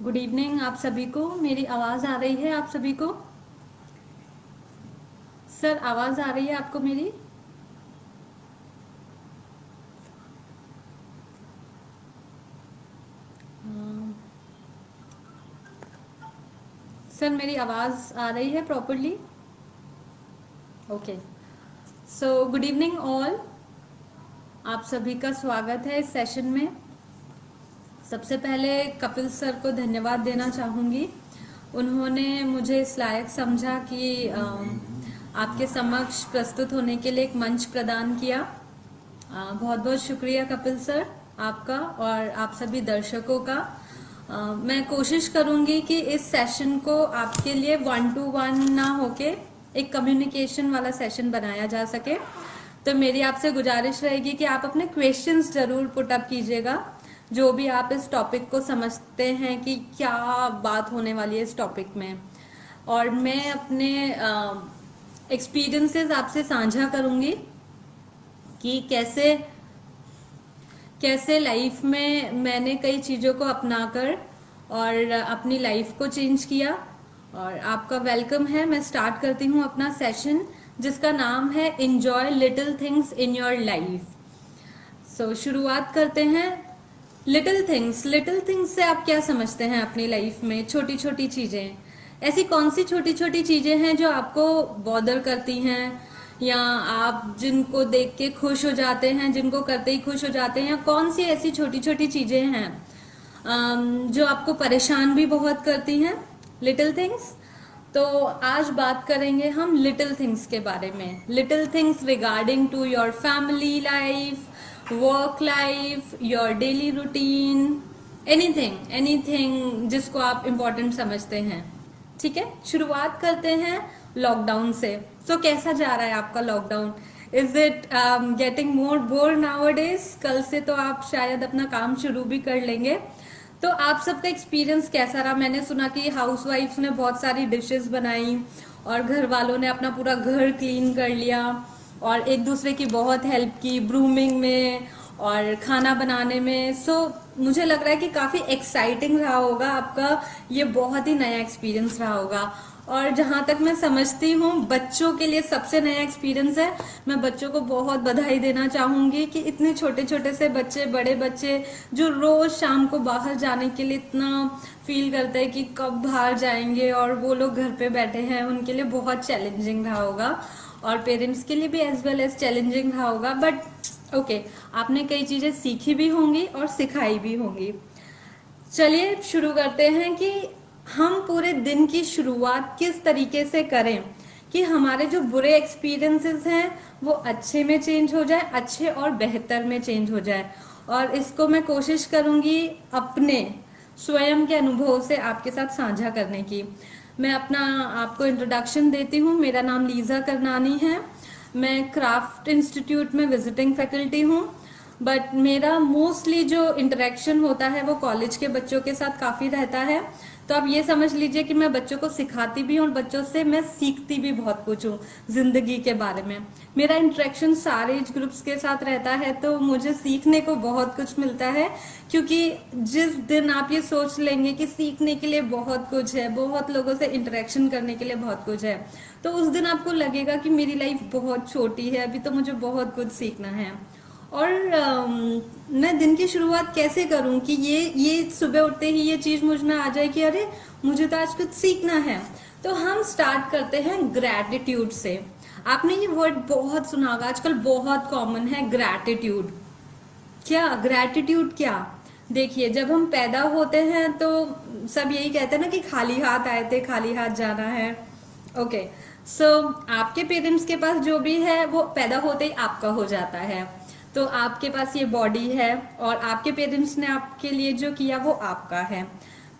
Good evening आप सभी को। मेरी आवाज़ आ रही है आप सभी को? सर आवाज़ आ रही है आपको मेरी? सर मेरी आवाज़ आ रही है properly? Okay. So good evening all. आप सभी का स्वागत है इस सेशन में। सबसे पहले कपिल सर को धन्यवाद देना चाहूँगी। उन्होंने मुझे इस लायक समझा कि आपके समक्ष प्रस्तुत होने के लिए एक मंच प्रदान किया। बहुत बहुत शुक्रिया कपिल सर आपका और आप सभी दर्शकों का। मैं कोशिश करूंगी कि इस सेशन को आपके लिए 1-to-1 ना होके एक कम्युनिकेशन वाला सेशन बनाया जा सके। तो मेरी आपसे गुजारिश रहेगी कि आप अपने क्वेश्चंस जरूर पुट अप कीजिएगा, जो भी आप इस टॉपिक को समझते हैं कि क्या बात होने वाली है इस टॉपिक में। और मैं अपने एक्सपीरियंसेस आपसे साझा करूंगी कि कैसे कैसे लाइफ में मैंने कई चीज़ों को अपनाकर और अपनी लाइफ को चेंज किया। और आपका वेलकम है। मैं स्टार्ट करती हूँ अपना सेशन जिसका नाम है enjoy little things in your life. So शुरुआत करते हैं। लिटिल थिंग्स से आप क्या समझते हैं अपनी लाइफ में? छोटी छोटी चीजें, ऐसी कौन सी छोटी छोटी चीजें हैं जो आपको बॉदर करती हैं, या आप जिनको देख के खुश हो जाते हैं, जिनको करते ही खुश हो जाते हैं, या कौन सी ऐसी छोटी छोटी चीजें हैं जो आपको परेशान भी बहुत करती हैं? Little things. तो आज बात करेंगे हम लिटिल थिंग्स के बारे में। Little things regarding to your family life, work life, your daily routine, anything जिसको आप इम्पोर्टेंट समझते हैं। ठीक है, शुरुआत करते हैं लॉकडाउन से। सो कैसा जा रहा है आपका lockdown? Is it getting more bore now days? कल से तो आप शायद अपना काम शुरू भी कर लेंगे। तो आप सबका एक्सपीरियंस कैसा रहा? मैंने सुना कि हाउसवाइफ्स ने बहुत सारी डिशेस बनाई और घर वालों ने अपना पूरा घर क्लीन कर लिया और एक दूसरे की बहुत हेल्प की ब्रूमिंग में और खाना बनाने में। सो मुझे लग रहा है कि काफी एक्साइटिंग रहा होगा आपका, ये बहुत ही नया एक्सपीरियंस रहा होगा। और जहां तक मैं समझती हूँ बच्चों के लिए सबसे नया एक्सपीरियंस है। मैं बच्चों को बहुत बधाई देना चाहूंगी कि इतने छोटे छोटे से बच्चे, बड़े बच्चे जो रोज शाम को बाहर जाने के लिए इतना फील करते हैं कि कब बाहर जाएंगे, और वो लोग घर पे बैठे हैं, उनके लिए बहुत चैलेंजिंग रहा होगा। और पेरेंट्स के लिए भी एज वेल एज चैलेंजिंग रहा होगा। बट ओके, आपने कई चीजें सीखी भी होंगी और सिखाई भी होंगी। चलिए शुरू करते हैं कि हम पूरे दिन की शुरुआत किस तरीके से करें कि हमारे जो बुरे एक्सपीरियंसेस हैं वो अच्छे में चेंज हो जाए, अच्छे और बेहतर में चेंज हो जाए। और इसको मैं कोशिश करूंगी अपने स्वयं के अनुभव से आपके साथ साझा करने की। मैं अपना आपको इंट्रोडक्शन देती हूँ। मेरा नाम लीजा करनानी है। मैं क्राफ्ट इंस्टीट्यूट में विजिटिंग फैकल्टी हूँ। बट मेरा मोस्टली जो इंटरेक्शन होता है वो कॉलेज के बच्चों के साथ काफी रहता है। तो आप ये समझ लीजिए कि मैं बच्चों को सिखाती भी हूँ और बच्चों से मैं सीखती भी बहुत कुछ हूँ जिंदगी के बारे में। मेरा इंटरेक्शन सारे एज ग्रुप्स के साथ रहता है, तो मुझे सीखने को बहुत कुछ मिलता है। क्योंकि जिस दिन आप ये सोच लेंगे कि सीखने के लिए बहुत कुछ है, बहुत लोगों से इंटरेक्शन करने के लिए बहुत कुछ है, तो उस दिन आपको लगेगा कि मेरी लाइफ बहुत छोटी है, अभी तो मुझे बहुत कुछ सीखना है। और मैं दिन की शुरुआत कैसे करूं कि ये सुबह उठते ही ये चीज मुझ में आ जाए कि अरे मुझे तो आज कुछ सीखना है। तो हम स्टार्ट करते हैं ग्रैटिट्यूड से। आपने ये वर्ड बहुत सुना होगा, आजकल बहुत कॉमन है ग्रैटिट्यूड। क्या ग्रैटिट्यूड? क्या देखिए, जब हम पैदा होते हैं तो सब यही कहते हैं ना कि खाली हाथ आए थे खाली हाथ जाना है। ओके, सो आपके पेरेंट्स के पास जो भी है वो पैदा होते ही आपका हो जाता है। तो आपके पास ये बॉडी है और आपके पेरेंट्स ने आपके लिए जो किया वो आपका है।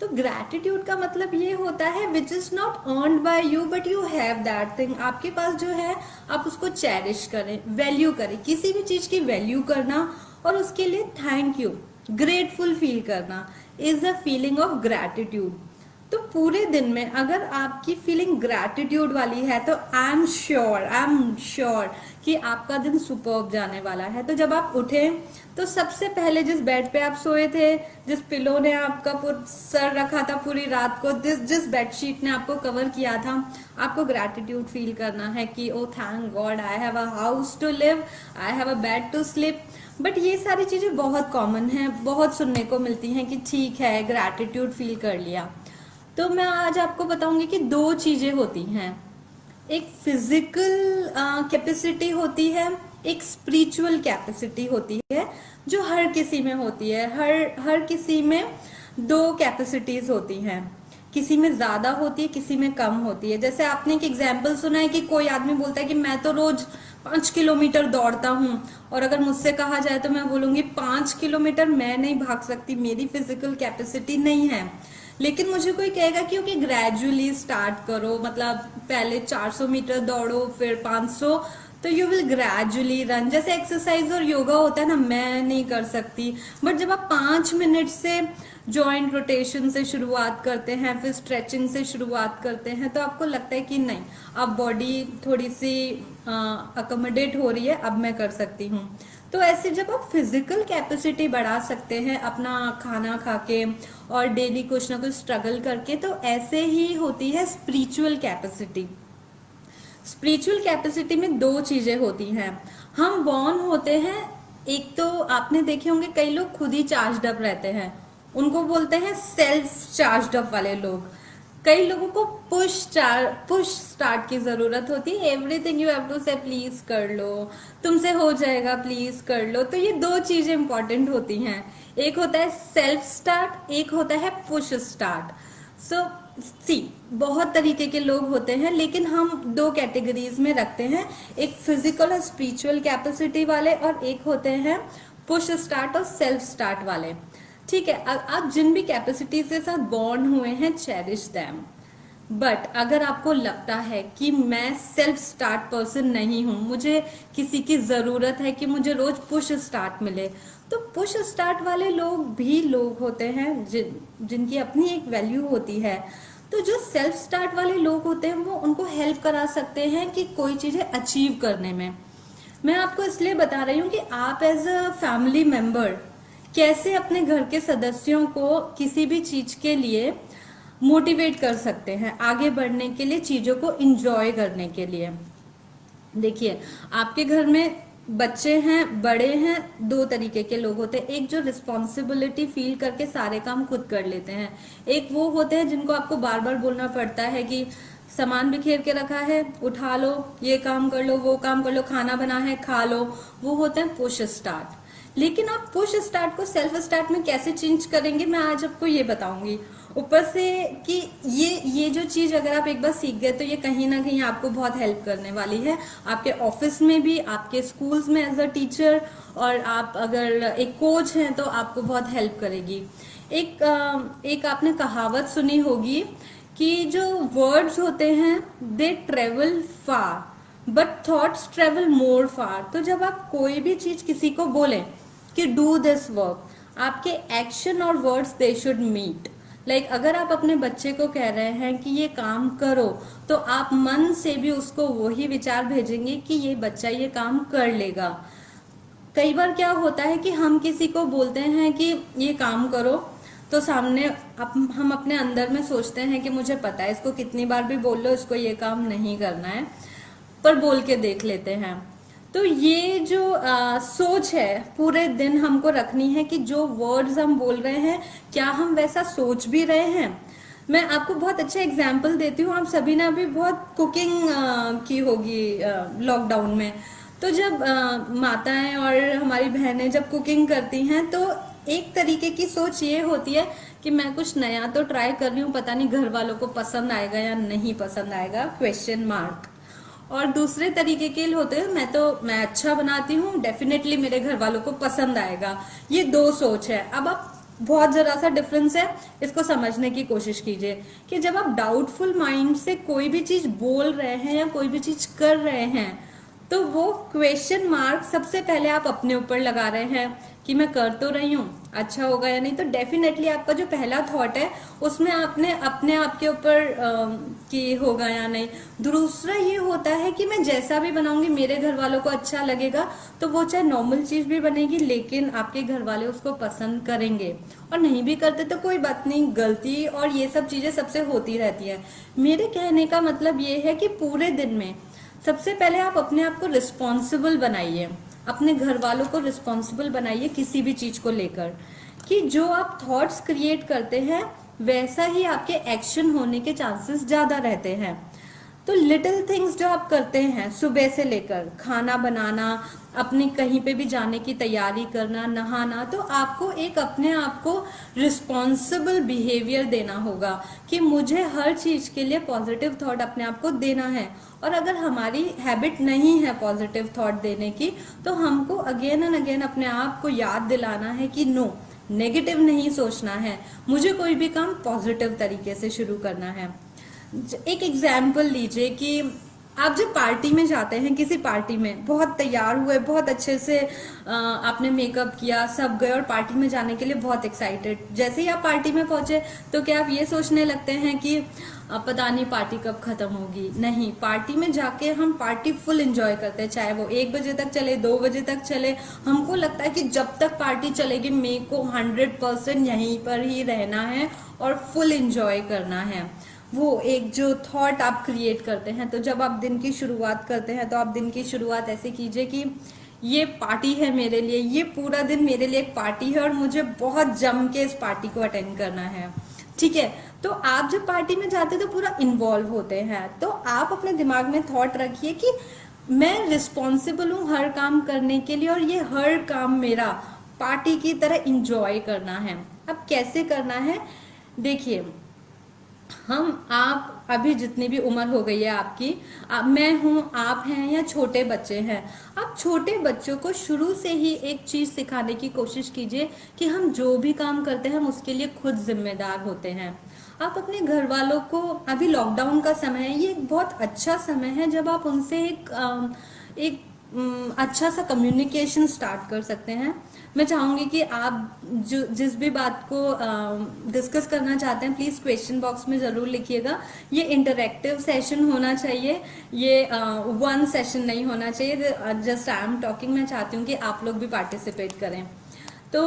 तो ग्रैटिट्यूड का मतलब ये होता है which is not earned bye you but you have that thing. आपके पास जो है आप उसको चेरिश करें, वैल्यू करें। किसी भी चीज की वैल्यू करना और उसके लिए थैंक यू, ग्रेटफुल फील करना is the feeling of gratitude. तो पूरे दिन में अगर आपकी फीलिंग ग्रैटिट्यूड वाली है तो आई एम श्योर कि आपका दिन सुपर्ब जाने वाला है। तो जब आप उठे तो सबसे पहले जिस बेड पे आप सोए थे, जिस पिलो ने आपका सर रखा था पूरी रात को, जिस बेडशीट ने आपको कवर किया था, आपको ग्रैटिट्यूड फील करना है कि oh thank god I have a house to live, I have a bed to sleep. But ये सारी चीजें बहुत कॉमन है, बहुत सुनने को मिलती हैं कि ठीक है ग्रैटिट्यूड फील कर लिया। तो मैं आज आपको बताऊंगी कि दो चीजें होती हैं, एक फिजिकल कैपेसिटी होती है, एक स्पिरिचुअल कैपेसिटी होती है, जो हर किसी में होती है। हर किसी में दो कैपेसिटीज होती हैं, किसी में ज्यादा होती है, किसी में कम होती है। जैसे आपने एक एग्जाम्पल सुना है कि कोई आदमी बोलता है कि मैं तो रोज 5 किलोमीटर दौड़ता हूँ, और अगर मुझसे कहा जाए तो मैं बोलूंगी 5 किलोमीटर मैं नहीं भाग सकती, मेरी फिजिकल कैपेसिटी नहीं है। लेकिन मुझे कोई कहेगा क्योंकि ग्रेजुअली स्टार्ट करो, मतलब पहले 400 मीटर दौड़ो फिर 500, तो यू विल ग्रेजुअली रन। जैसे एक्सरसाइज और योगा होता है ना, मैं नहीं कर सकती, बट जब आप 5 मिनट से जॉइंट रोटेशन से शुरुआत करते हैं, फिर स्ट्रेचिंग से शुरुआत करते हैं, तो आपको लगता है कि नहीं अब बॉडी थोड़ी सी अकोमोडेट हो रही है, अब मैं कर सकती हूँ। तो ऐसे जब आप फिजिकल कैपेसिटी बढ़ा सकते हैं अपना खाना खा के और डेली कुछ ना कुछ स्ट्रगल करके, तो ऐसे ही होती है स्पिरिचुअल कैपेसिटी। स्पिरिचुअल कैपेसिटी में दो चीजें होती हैं। हम बॉर्न होते हैं, एक तो आपने देखे होंगे कई लोग खुद ही चार्ज अप रहते हैं, उनको बोलते हैं सेल्फ चार्ज अप वाले लोग। कई लोगों को पुश स्टार्ट की जरूरत होती है, एवरीथिंग यू हैव टू से प्लीज कर लो, तुमसे हो जाएगा प्लीज कर लो। तो ये दो चीजें इंपॉर्टेंट होती हैं, एक होता है सेल्फ स्टार्ट, एक होता है पुश स्टार्ट। सो सी बहुत तरीके के लोग होते हैं, लेकिन हम दो कैटेगरीज में रखते हैं, एक फिजिकल और स्पिरिचुअल कैपेसिटी वाले, और एक होते हैं पुश स्टार्ट और सेल्फ स्टार्ट वाले। ठीक है, आप जिन भी कैपेसिटी के साथ बॉर्न हुए हैं, चेरिश देम। बट अगर आपको लगता है कि मैं सेल्फ स्टार्ट पर्सन नहीं हूं, मुझे किसी की जरूरत है कि मुझे रोज पुश स्टार्ट मिले, तो पुश स्टार्ट वाले लोग भी लोग होते हैं जिनकी अपनी एक वैल्यू होती है। तो जो सेल्फ स्टार्ट वाले लोग होते हैं वो उनको हेल्प करा सकते हैं कि कोई चीजें अचीव करने में। मैं आपको इसलिए बता रही हूँ कि आप एज अ फैमिली मेंबर कैसे अपने घर के सदस्यों को किसी भी चीज के लिए मोटिवेट कर सकते हैं, आगे बढ़ने के लिए, चीजों को इंजॉय करने के लिए। देखिए आपके घर में बच्चे हैं, बड़े हैं, दो तरीके के लोग होते हैं। एक जो रिस्पॉन्सिबिलिटी फील करके सारे काम खुद कर लेते हैं, एक वो होते हैं जिनको आपको बार बार बोलना पड़ता है कि सामान बिखेर के रखा है उठा लो, ये काम कर लो, वो काम कर लो, खाना बना है खा लो, वो होते हैं पुश स्टार्ट। लेकिन आप पुश स्टार्ट को सेल्फ स्टार्ट में कैसे चेंज करेंगे, मैं आज आपको ये बताऊंगी। ऊपर से कि ये जो चीज अगर आप एक बार सीख गए तो ये कहीं ना कहीं आपको बहुत हेल्प करने वाली है, आपके ऑफिस में भी, आपके स्कूल्स में एज अ टीचर, और आप अगर एक कोच हैं तो आपको बहुत हेल्प करेगी। एक आपने कहावत सुनी होगी कि जो वर्ड्स होते हैं they travel far but thoughts travel more far. तो जब आप कोई भी चीज किसी को बोलें कि डू दिस वर्क, आपके एक्शन और words they should meet. Like अगर आप अपने बच्चे को कह रहे हैं कि ये काम करो, तो आप मन से भी उसको वही विचार भेजेंगे कि ये बच्चा ये काम कर लेगा। कई बार क्या होता है कि हम किसी को बोलते हैं कि ये काम करो, तो सामने हम अपने अंदर में सोचते हैं कि मुझे पता है इसको कितनी बार भी बोल लो इसको ये काम नहीं करना है, पर बोल के देख लेते हैं। तो ये जो सोच है पूरे दिन हमको रखनी है कि जो वर्ड्स हम बोल रहे हैं क्या हम वैसा सोच भी रहे हैं। मैं आपको बहुत अच्छा एग्जाम्पल देती हूँ, आप सभी ने अभी बहुत कुकिंग की होगी लॉकडाउन में। तो जब माताएं और हमारी बहनें जब कुकिंग करती हैं तो एक तरीके की सोच ये होती है कि मैं कुछ नया तो ट्राई कर रही हूँ, पता नहीं घर वालों को पसंद आएगा या नहीं पसंद आएगा, क्वेश्चन मार्क। और दूसरे तरीके के होते हैं मैं अच्छा बनाती हूँ, डेफिनेटली मेरे घर वालों को पसंद आएगा। ये दो सोच है। अब आप बहुत जरा सा डिफरेंस है, इसको समझने की कोशिश कीजिए कि जब आप डाउटफुल माइंड से कोई भी चीज बोल रहे हैं या कोई भी चीज कर रहे हैं, तो वो क्वेश्चन मार्क सबसे पहले आप अपने ऊपर लगा रहे हैं कि मैं कर तो रही हूँ, अच्छा होगा या नहीं, तो डेफिनेटली आपका जो पहला थॉट है उसमें आपने अपने आप के ऊपर कि होगा या नहीं। दूसरा ये होता है कि मैं जैसा भी बनाऊंगी मेरे घर वालों को अच्छा लगेगा, तो वो चाहे नॉर्मल चीज भी बनेगी लेकिन आपके घर वाले उसको पसंद करेंगे। और नहीं भी करते तो कोई बात नहीं, गलती और ये सब चीजें सबसे होती रहती है। मेरे कहने का मतलब ये है कि पूरे दिन में सबसे पहले आप अपने आप को रिस्पॉन्सिबल बनाइए, अपने घर वालों को रिस्पॉन्सिबल बनाइए किसी भी चीज को लेकर, कि जो आप थॉट्स क्रिएट करते हैं वैसा ही आपके एक्शन होने के चांसेस ज्यादा रहते हैं। तो लिटिल थिंग्स जो आप करते हैं सुबह से लेकर खाना बनाना, अपनी कहीं पे भी जाने की तैयारी करना, नहाना, तो आपको एक अपने आप को रिस्पॉन्सिबल बिहेवियर देना होगा कि मुझे हर चीज के लिए पॉजिटिव थॉट अपने आप को देना है। और अगर हमारी हैबिट नहीं है पॉजिटिव थॉट देने की, तो हमको अगेन एंड अगेन अपने आप को याद दिलाना है कि नो, नेगेटिव नहीं सोचना है, मुझे कोई भी काम पॉजिटिव तरीके से शुरू करना है। एक एग्जाम्पल लीजिए कि आप जब पार्टी में जाते हैं, किसी पार्टी में बहुत तैयार हुए, बहुत अच्छे से आपने मेकअप किया, सब गए और पार्टी में जाने के लिए बहुत एक्साइटेड। जैसे ही आप पार्टी में पहुंचे तो क्या आप ये सोचने लगते हैं कि पता नहीं पार्टी कब खत्म होगी? नहीं, पार्टी में जाके हम पार्टी फुल एंजॉय करते हैं, चाहे वो 1 बजे तक चले, 2 बजे तक चले। हमको लगता है कि जब तक पार्टी चलेगी मेरे को 100% यहीं पर ही रहना है और फुल एंजॉय करना है। वो एक जो थॉट आप क्रिएट करते हैं, तो जब आप दिन की शुरुआत करते हैं तो आप दिन की शुरुआत ऐसे कीजिए कि ये पार्टी है मेरे लिए, ये पूरा दिन मेरे लिए एक पार्टी है और मुझे बहुत जम के इस पार्टी को अटेंड करना है। ठीक है, तो आप जब पार्टी में जाते हैं तो पूरा इन्वॉल्व होते हैं, तो आप अपने दिमाग में थॉट रखिए कि मैं रिस्पॉन्सिबल हूँ हर काम करने के लिए और ये हर काम मेरा पार्टी की तरह इंजॉय करना है। अब कैसे करना है, देखिए, हम आप अभी जितनी भी उम्र हो गई है आपकी, मैं हूँ, आप हैं या छोटे बच्चे हैं, आप छोटे बच्चों को शुरू से ही एक चीज सिखाने की कोशिश कीजिए कि हम जो भी काम करते हैं हम उसके लिए खुद जिम्मेदार होते हैं। आप अपने घर वालों को, अभी लॉकडाउन का समय है, ये एक बहुत अच्छा समय है जब आप उनसे एक अच्छा सा कम्युनिकेशन स्टार्ट कर सकते हैं। मैं चाहूंगी कि आप जो जिस भी बात को डिस्कस करना चाहते हैं प्लीज क्वेश्चन बॉक्स में जरूर लिखिएगा। ये इंटरेक्टिव सेशन होना चाहिए, ये वन सेशन नहीं होना चाहिए, जस्ट आई एम टॉकिंग। मैं चाहती हूँ कि आप लोग भी पार्टिसिपेट करें। तो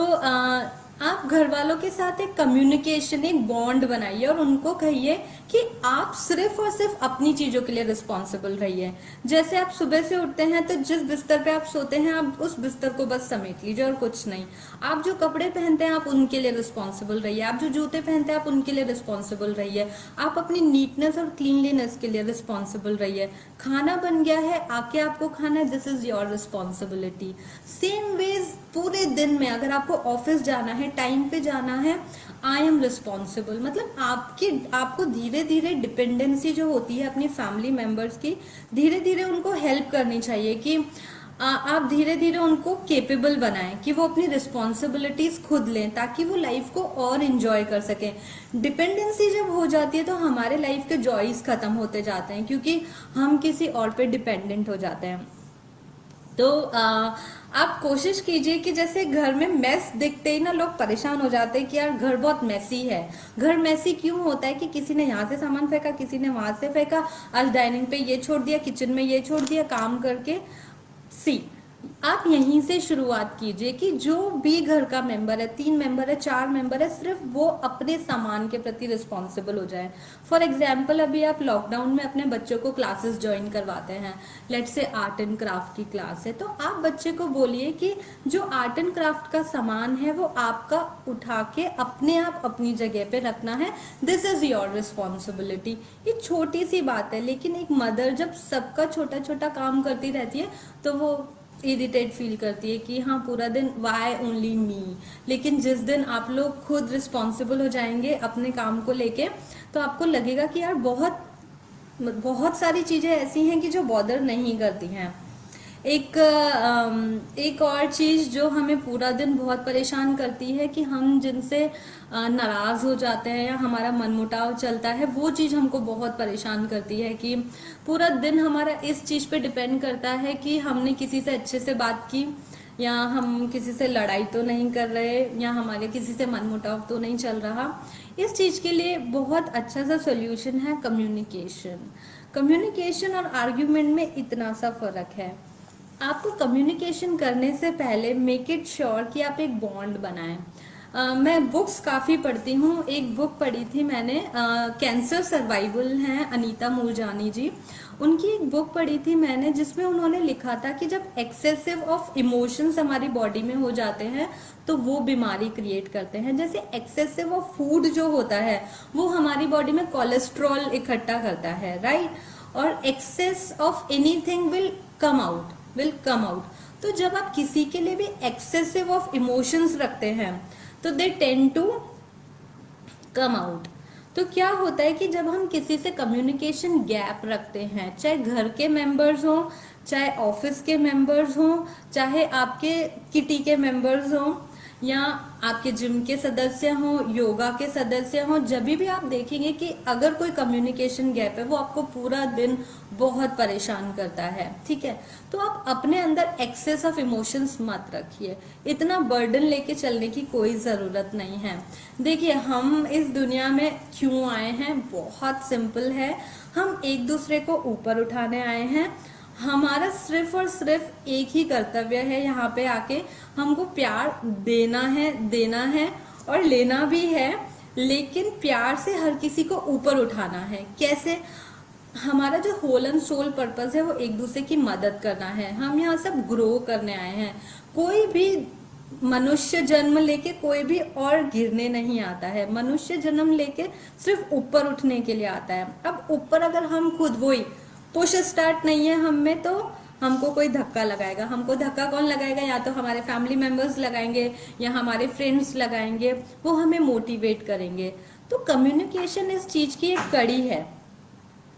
आप घर वालों के साथ एक कम्युनिकेशन, एक बॉन्ड बनाइए और उनको कहिए कि आप सिर्फ और सिर्फ अपनी चीजों के लिए रिस्पॉन्सिबल रहिए। जैसे आप सुबह से उठते हैं तो जिस बिस्तर पे आप सोते हैं आप उस बिस्तर को बस समेट लीजिए और कुछ नहीं। आप जो कपड़े पहनते हैं आप उनके लिए रिस्पॉन्सिबल रहिए, आप जो जूते पहनते हैं आप उनके लिए रिस्पॉन्सिबल रहिए, आप अपनी नीटनेस और क्लीनलीनेस के लिए रिस्पॉन्सिबल रहिए। खाना बन गया है, आके आपको खाना है, this is your responsibility. Same ways पूरे दिन में अगर आपको ऑफिस जाना है, टाइम पे जाना है, आई एम रिस्पॉन्सिबल। मतलब आपको धीरे धीरे डिपेंडेंसी जो होती है अपनी फैमिली मेंबर्स की, धीरे धीरे उनको हेल्प करनी चाहिए कि आप धीरे धीरे उनको केपेबल बनाएं कि वो अपनी रिस्पॉन्सिबिलिटीज खुद लें ताकि वो लाइफ को और एंजॉय कर सकें। डिपेंडेंसी जब हो जाती है तो हमारे लाइफ के जॉयज खत्म होते जाते हैं क्योंकि हम किसी और पे डिपेंडेंट हो जाते हैं। तो आप कोशिश कीजिए कि जैसे घर में मेस दिखते ही ना लोग परेशान हो जाते हैं कि यार घर बहुत मेसी है। घर मेसी क्यों होता है कि किसी ने यहाँ से सामान फेंका, किसी ने वहां से फेंका, आज डाइनिंग पे ये छोड़ दिया, किचन में ये छोड़ दिया, काम करके। सी, आप यहीं से शुरुआत कीजिए कि जो भी घर का मेंबर है, 3 मेंबर है, 4 मेंबर है, सिर्फ वो अपने सामान के प्रति रिस्पॉन्सिबल हो जाए। फॉर एग्जाम्पल, अभी आप लॉकडाउन में अपने बच्चों को क्लासेस ज्वाइन करवाते हैं, let's say art and craft की क्लास है, तो आप बच्चे को बोलिए कि जो आर्ट एंड क्राफ्ट का सामान है वो आपका उठा के अपने आप अपनी जगह पे रखना है, दिस इज योर रिस्पॉन्सिबिलिटी। ये छोटी सी बात है लेकिन एक मदर जब सबका छोटा छोटा काम करती रहती है तो वो इरिटेट फील करती है कि हाँ पूरा दिन वाई ओनली मी। लेकिन जिस दिन आप लोग खुद रिस्पॉन्सिबल हो जाएंगे अपने काम को लेके तो आपको लगेगा कि यार बहुत बहुत सारी चीजें ऐसी हैं कि जो बॉदर नहीं करती हैं। एक और चीज जो हमें पूरा दिन बहुत परेशान करती है कि हम जिनसे नाराज हो जाते हैं या हमारा मनमुटाव चलता है, वो चीज हमको बहुत परेशान करती है कि पूरा दिन हमारा इस चीज पे डिपेंड करता है कि हमने किसी से अच्छे से बात की या हम किसी से लड़ाई तो नहीं कर रहे, या हमारे किसी से मनमुटाव तो नहीं चल रहा। इस चीज़ के लिए बहुत अच्छा सा सोल्यूशन है कम्युनिकेशन। कम्युनिकेशन और आर्ग्यूमेंट में इतना सा फर्क है। आपको कम्युनिकेशन करने से पहले मेक इट श्योर कि आप एक बॉन्ड बनाएं। मैं बुक्स काफ़ी पढ़ती हूँ। एक बुक पढ़ी थी मैंने, कैंसर सर्वाइवल हैं अनीता मूरजानी जी, उनकी एक बुक पढ़ी थी मैंने जिसमें उन्होंने लिखा था कि जब एक्सेसिव ऑफ इमोशंस हमारी बॉडी में हो जाते हैं तो वो बीमारी क्रिएट करते हैं। जैसे एक्सेसिव ऑफ फूड जो होता है वो हमारी बॉडी में कोलेस्ट्रॉल इकट्ठा करता है, राइट, और excess of anything will come out. तो जब आप किसी के लिए भी एक्सेसिव ऑफ इमोशंस रखते हैं तो they tend to come out. तो क्या होता है कि जब हम किसी से कम्युनिकेशन गैप रखते हैं, चाहे घर के मेंबर्स हों, चाहे ऑफिस के मेंबर्स हों, चाहे आपके किटी के मेंबर्स हों, या आपके जिम के सदस्य हों, योगा के सदस्य हों, जब भी आप देखेंगे कि अगर कोई कम्युनिकेशन गैप है वो आपको पूरा दिन बहुत परेशान करता है, ठीक है। तो आप अपने अंदर एक्सेस ऑफ इमोशंस मत रखिए, इतना बर्डन लेके चलने की कोई ज़रूरत नहीं है। देखिए, हम इस दुनिया में क्यों आए हैं, बहुत सिंपल है। हम एक दूसरे को ऊपर उठाने आए हैं। हमारा सिर्फ और सिर्फ एक ही कर्तव्य है यहाँ पे आके, हमको प्यार देना है और लेना भी है, लेकिन प्यार से हर किसी को ऊपर उठाना है। कैसे? हमारा जो होल एंड सोल पर्पस है वो एक दूसरे की मदद करना है। हम यहाँ सब ग्रो करने आए हैं। कोई भी मनुष्य जन्म लेके कोई भी और गिरने नहीं आता है। मनुष्य जन्म लेके सिर्फ ऊपर उठने के लिए आता है। अब ऊपर अगर हम खुद वही पुश स्टार्ट नहीं है हम में, तो हमको कोई धक्का लगाएगा। हमको धक्का कौन लगाएगा? या तो हमारे फैमिली मेंबर्स लगाएंगे या हमारे फ्रेंड्स लगाएंगे, वो हमें मोटिवेट करेंगे। तो कम्युनिकेशन इस चीज की एक कड़ी है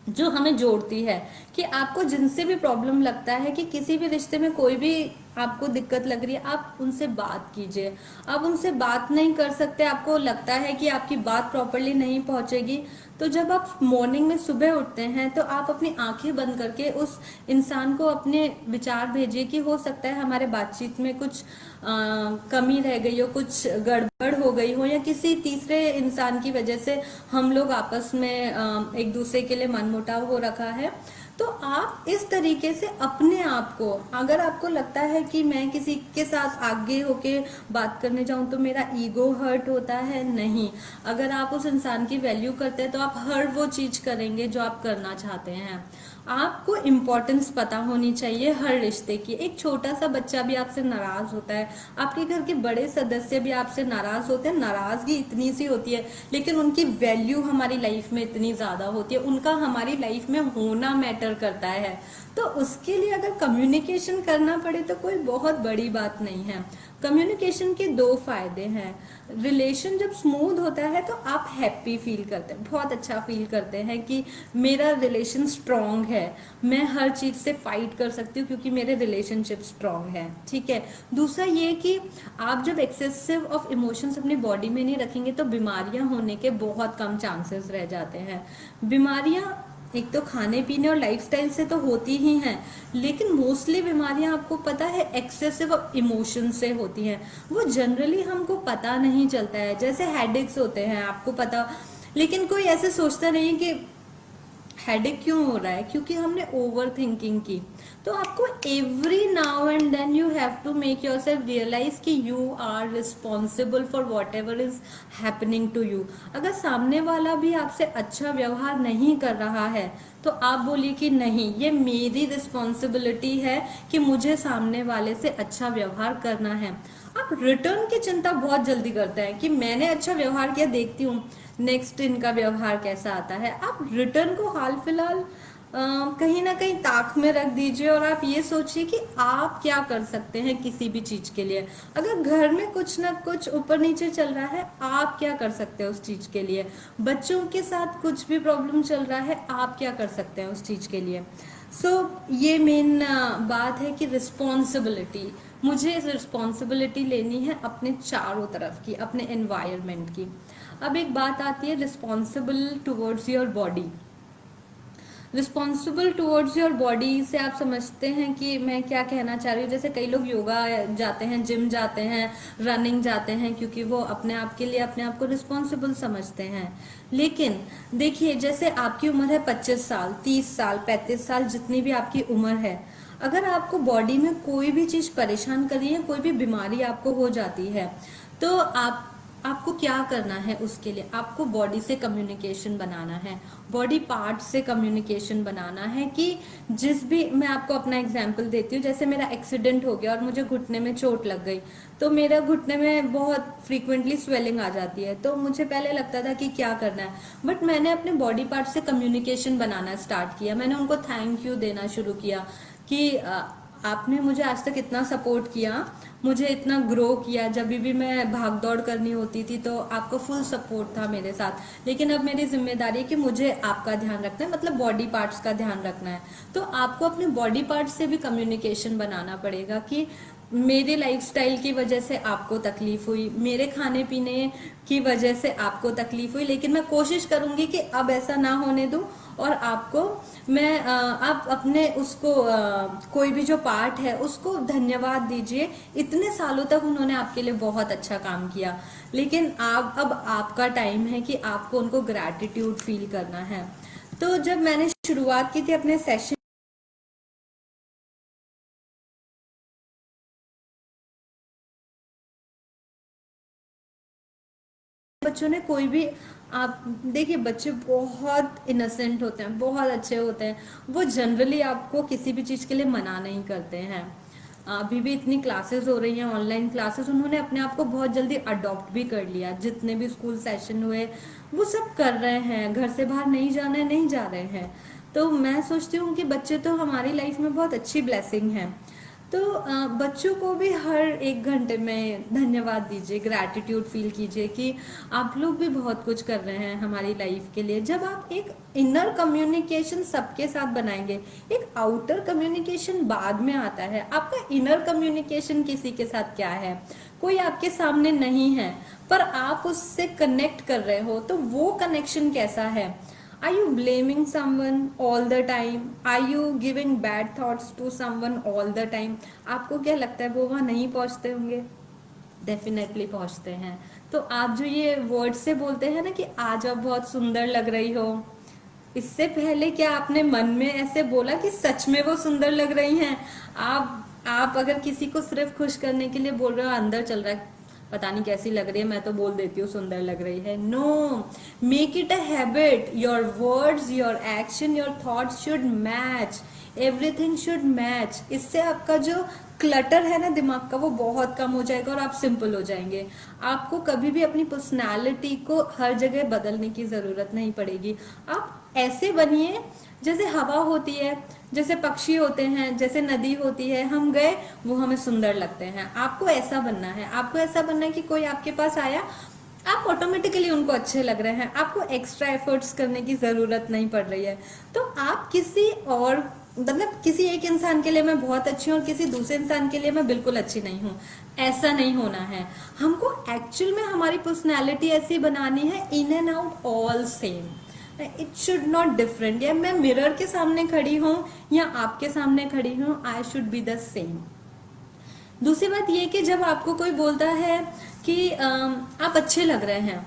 जो हमें जोड़ती है कि आपको जिनसे भी प्रॉब्लम लगता है कि किसी भी रिश्ते में कोई भी आपको दिक्कत लग रही है, आप उनसे बात कीजिए। आप उनसे बात नहीं कर सकते, आपको लगता है कि आपकी बात प्रॉपरली नहीं पहुंचेगी, तो जब आप मॉर्निंग में सुबह उठते हैं तो आप अपनी आंखें बंद करके उस इंसान को अपने विचार भेजिए कि हो सकता है हमारे बातचीत में कुछ कमी रह गई हो, कुछ गड़बड़ हो गई हो, या किसी तीसरे इंसान की वजह से हम लोग आपस में एक दूसरे के लिए मनमुटाव हो रखा है। तो आप इस तरीके से अपने आप को, अगर आपको लगता है कि मैं किसी के साथ आगे होके बात करने जाऊं तो मेरा ईगो हर्ट होता है, नहीं। अगर आप उस इंसान की वैल्यू करते हैं तो आप हर वो चीज करेंगे जो आप करना चाहते हैं। आपको इम्पोर्टेंस पता होनी चाहिए हर रिश्ते की। एक छोटा सा बच्चा भी आपसे नाराज होता है, आपके घर के बड़े सदस्य भी आपसे नाराज होते हैं। नाराजगी इतनी सी होती है, लेकिन उनकी वैल्यू हमारी लाइफ में इतनी ज्यादा होती है, उनका हमारी लाइफ में होना मैटर करता है। तो उसके लिए अगर कम्युनिकेशन करना पड़े तो कोई बहुत बड़ी बात नहीं है। कम्युनिकेशन के दो फायदे हैं। रिलेशन जब स्मूथ होता है तो आप हैप्पी फील करते हैं, बहुत अच्छा फील करते हैं कि मेरा रिलेशन स्ट्रांग है, मैं हर चीज से फाइट कर सकती हूँ क्योंकि मेरे रिलेशनशिप स्ट्रांग है, ठीक है। दूसरा ये कि आप जब एक्सेसिव ऑफ इमोशंस अपनी बॉडी में नहीं रखेंगे तो बीमारियां होने के बहुत कम चांसेस रह जाते हैं। बीमारियां एक तो खाने पीने और लाइफस्टाइल से तो होती ही हैं, लेकिन मोस्टली बीमारियां आपको पता है एक्सेसिव इमोशन से होती हैं। वो जनरली हमको पता नहीं चलता है, जैसे हेडेक्स होते हैं आपको पता, लेकिन कोई ऐसे सोचता नहीं कि हेडेक क्यों हो रहा है, क्योंकि हमने ओवर थिंकिंग की। तो आपको every now and then you have to make yourself realize कि you are responsible for what ever is happening to you. अगर सामने वाला भी आपसे अच्छा व्यवहार नहीं कर रहा है तो आप बोलिए कि नहीं, ये मेरी रिस्पॉन्सिबिलिटी है कि मुझे सामने वाले से अच्छा व्यवहार करना है। आप रिटर्न की चिंता बहुत जल्दी करते हैं कि मैंने अच्छा व्यवहार किया, देखती हूँ नेक्स्ट इनका व्यवहार कैसा आता है। आप रिटर्न को हाल फिलहाल कहीं ना कहीं ताक में रख दीजिए और आप ये सोचिए कि आप क्या कर सकते हैं किसी भी चीज के लिए। अगर घर में कुछ ना कुछ ऊपर नीचे चल रहा है, आप क्या कर सकते हैं उस चीज के लिए। बच्चों के साथ कुछ भी प्रॉब्लम चल रहा है, आप क्या कर सकते हैं उस चीज के लिए। ये मेन बात है कि रिस्पॉन्सिबिलिटी, मुझे रिस्पॉन्सिबिलिटी लेनी है अपने चारों तरफ की, अपने एनवायरनमेंट की। अब एक बात आती है responsible towards your body. Responsible towards your body से आप समझते हैं कि मैं क्या कहना चाह रही हूँ। जैसे कई लोग योगा जाते हैं, जिम जाते हैं, रनिंग जाते हैं, क्योंकि वो अपने आप के लिए अपने आप को रिस्पॉन्सिबल समझते हैं। लेकिन देखिए, जैसे आपकी उम्र है 25 साल, 30 साल, 35 साल, जितनी भी आपकी उम्र है, अगर आपको बॉडी में कोई भी चीज परेशान कर रही है, कोई भी बीमारी आपको हो जाती है, तो आपको क्या करना है? उसके लिए आपको बॉडी से कम्युनिकेशन बनाना है, बॉडी पार्ट से कम्युनिकेशन बनाना है। कि जिस भी, मैं आपको अपना एग्जांपल देती हूँ, जैसे मेरा एक्सीडेंट हो गया और मुझे घुटने में चोट लग गई, तो मेरे घुटने में बहुत फ्रीक्वेंटली स्वेलिंग आ जाती है। तो मुझे पहले लगता था कि क्या करना है, बट मैंने अपने बॉडी पार्ट से कम्युनिकेशन बनाना स्टार्ट किया। मैंने उनको थैंक यू देना शुरू किया कि आपने मुझे आज तक इतना सपोर्ट किया, मुझे इतना ग्रो किया। जब भी मैं भाग दौड़ करनी होती थी तो आपका फुल सपोर्ट था मेरे साथ, लेकिन अब मेरी जिम्मेदारी है कि मुझे आपका ध्यान रखना है, मतलब बॉडी पार्ट्स का ध्यान रखना है। तो आपको अपने बॉडी पार्ट्स से भी कम्युनिकेशन बनाना पड़ेगा कि मेरे लाइफस्टाइल की वजह से आपको तकलीफ हुई, मेरे खाने पीने की वजह से आपको तकलीफ हुई, लेकिन मैं कोशिश करूंगी कि अब ऐसा ना होने दूं। और आपको मैं आप अपने उसको कोई भी जो पार्ट है उसको धन्यवाद दीजिए। इतने सालों तक उन्होंने आपके लिए बहुत अच्छा काम किया, लेकिन आप, अब आपका टाइम है कि आपको उनको ग्रैटिट्यूड फील करना है। तो जब मैंने शुरुआत की थी अपने सेशन, बच्चों ने कोई भी, आप देखिए बच्चे बहुत इनोसेंट होते हैं, बहुत अच्छे होते हैं, वो जनरली आपको किसी भी चीज के लिए मना नहीं करते हैं। अभी भी इतनी क्लासेस हो रही हैं, ऑनलाइन क्लासेस, उन्होंने अपने आप को बहुत जल्दी अडॉप्ट भी कर लिया। जितने भी स्कूल सेशन हुए वो सब कर रहे हैं, घर से बाहर नहीं जाना है, नहीं जा रहे हैं। तो मैं सोचती हूँ कि बच्चे तो हमारी लाइफ में बहुत अच्छी ब्लेसिंग है। तो बच्चों को भी हर 1 घंटे में धन्यवाद दीजिए, ग्रैटिट्यूड फील कीजिए कि आप लोग भी बहुत कुछ कर रहे हैं हमारी लाइफ के लिए। जब आप एक इनर कम्युनिकेशन सबके साथ बनाएंगे, एक आउटर कम्युनिकेशन बाद में आता है। आपका इनर कम्युनिकेशन किसी के साथ क्या है? कोई आपके सामने नहीं है पर आप उससे कनेक्ट कर रहे हो, तो वो कनेक्शन कैसा है? Are you blaming someone all the time? Are you giving bad thoughts to someone all the time? आपको क्या लगता है वो वहाँ नहीं पहुँचते होंगे? डेफिनेटली पहुँचते हैं। तो आप जो ये वर्ड से बोलते हैं ना कि आज आप बहुत सुंदर लग रही हो, इससे पहले क्या आपने मन में ऐसे बोला कि सच में वो सुंदर लग रही हैं? आप अगर किसी को सिर्फ खुश करने के लिए बोल रहे हो, अंदर चल रहा है पता नहीं कैसी लग रही है, मैं तो बोल देती हूँ सुंदर लग रही है। No, make it a habit. Your words, your action, your thoughts should match, everything should match. इससे आपका जो क्लटर है ना दिमाग का, वो बहुत कम हो जाएगा और आप सिंपल हो जाएंगे। आपको कभी भी अपनी पर्सनालिटी को हर जगह बदलने की जरूरत नहीं पड़ेगी। आप ऐसे बनिए जैसे हवा होती है, जैसे पक्षी होते हैं, जैसे नदी होती है, हम गए वो हमें सुंदर लगते हैं। आपको ऐसा बनना है। आपको ऐसा बनना है कि कोई आपके पास आया, आप ऑटोमेटिकली उनको अच्छे लग रहे हैं, आपको एक्स्ट्रा एफर्ट्स करने की जरूरत नहीं पड़ रही है। तो आप किसी और, मतलब किसी एक इंसान के लिए मैं बहुत अच्छी हूँ और किसी दूसरे इंसान के लिए मैं बिल्कुल अच्छी नहीं हूँ, ऐसा नहीं होना है। हमको एक्चुअल में हमारी पर्सनैलिटी ऐसी बनानी है, in and out all same, it should not different. या मैं मिरर के सामने खड़ी हूँ या आपके सामने खड़ी हूँ, I should be the same. दूसरी बात ये कि जब आपको कोई बोलता है कि आप अच्छे लग रहे हैं,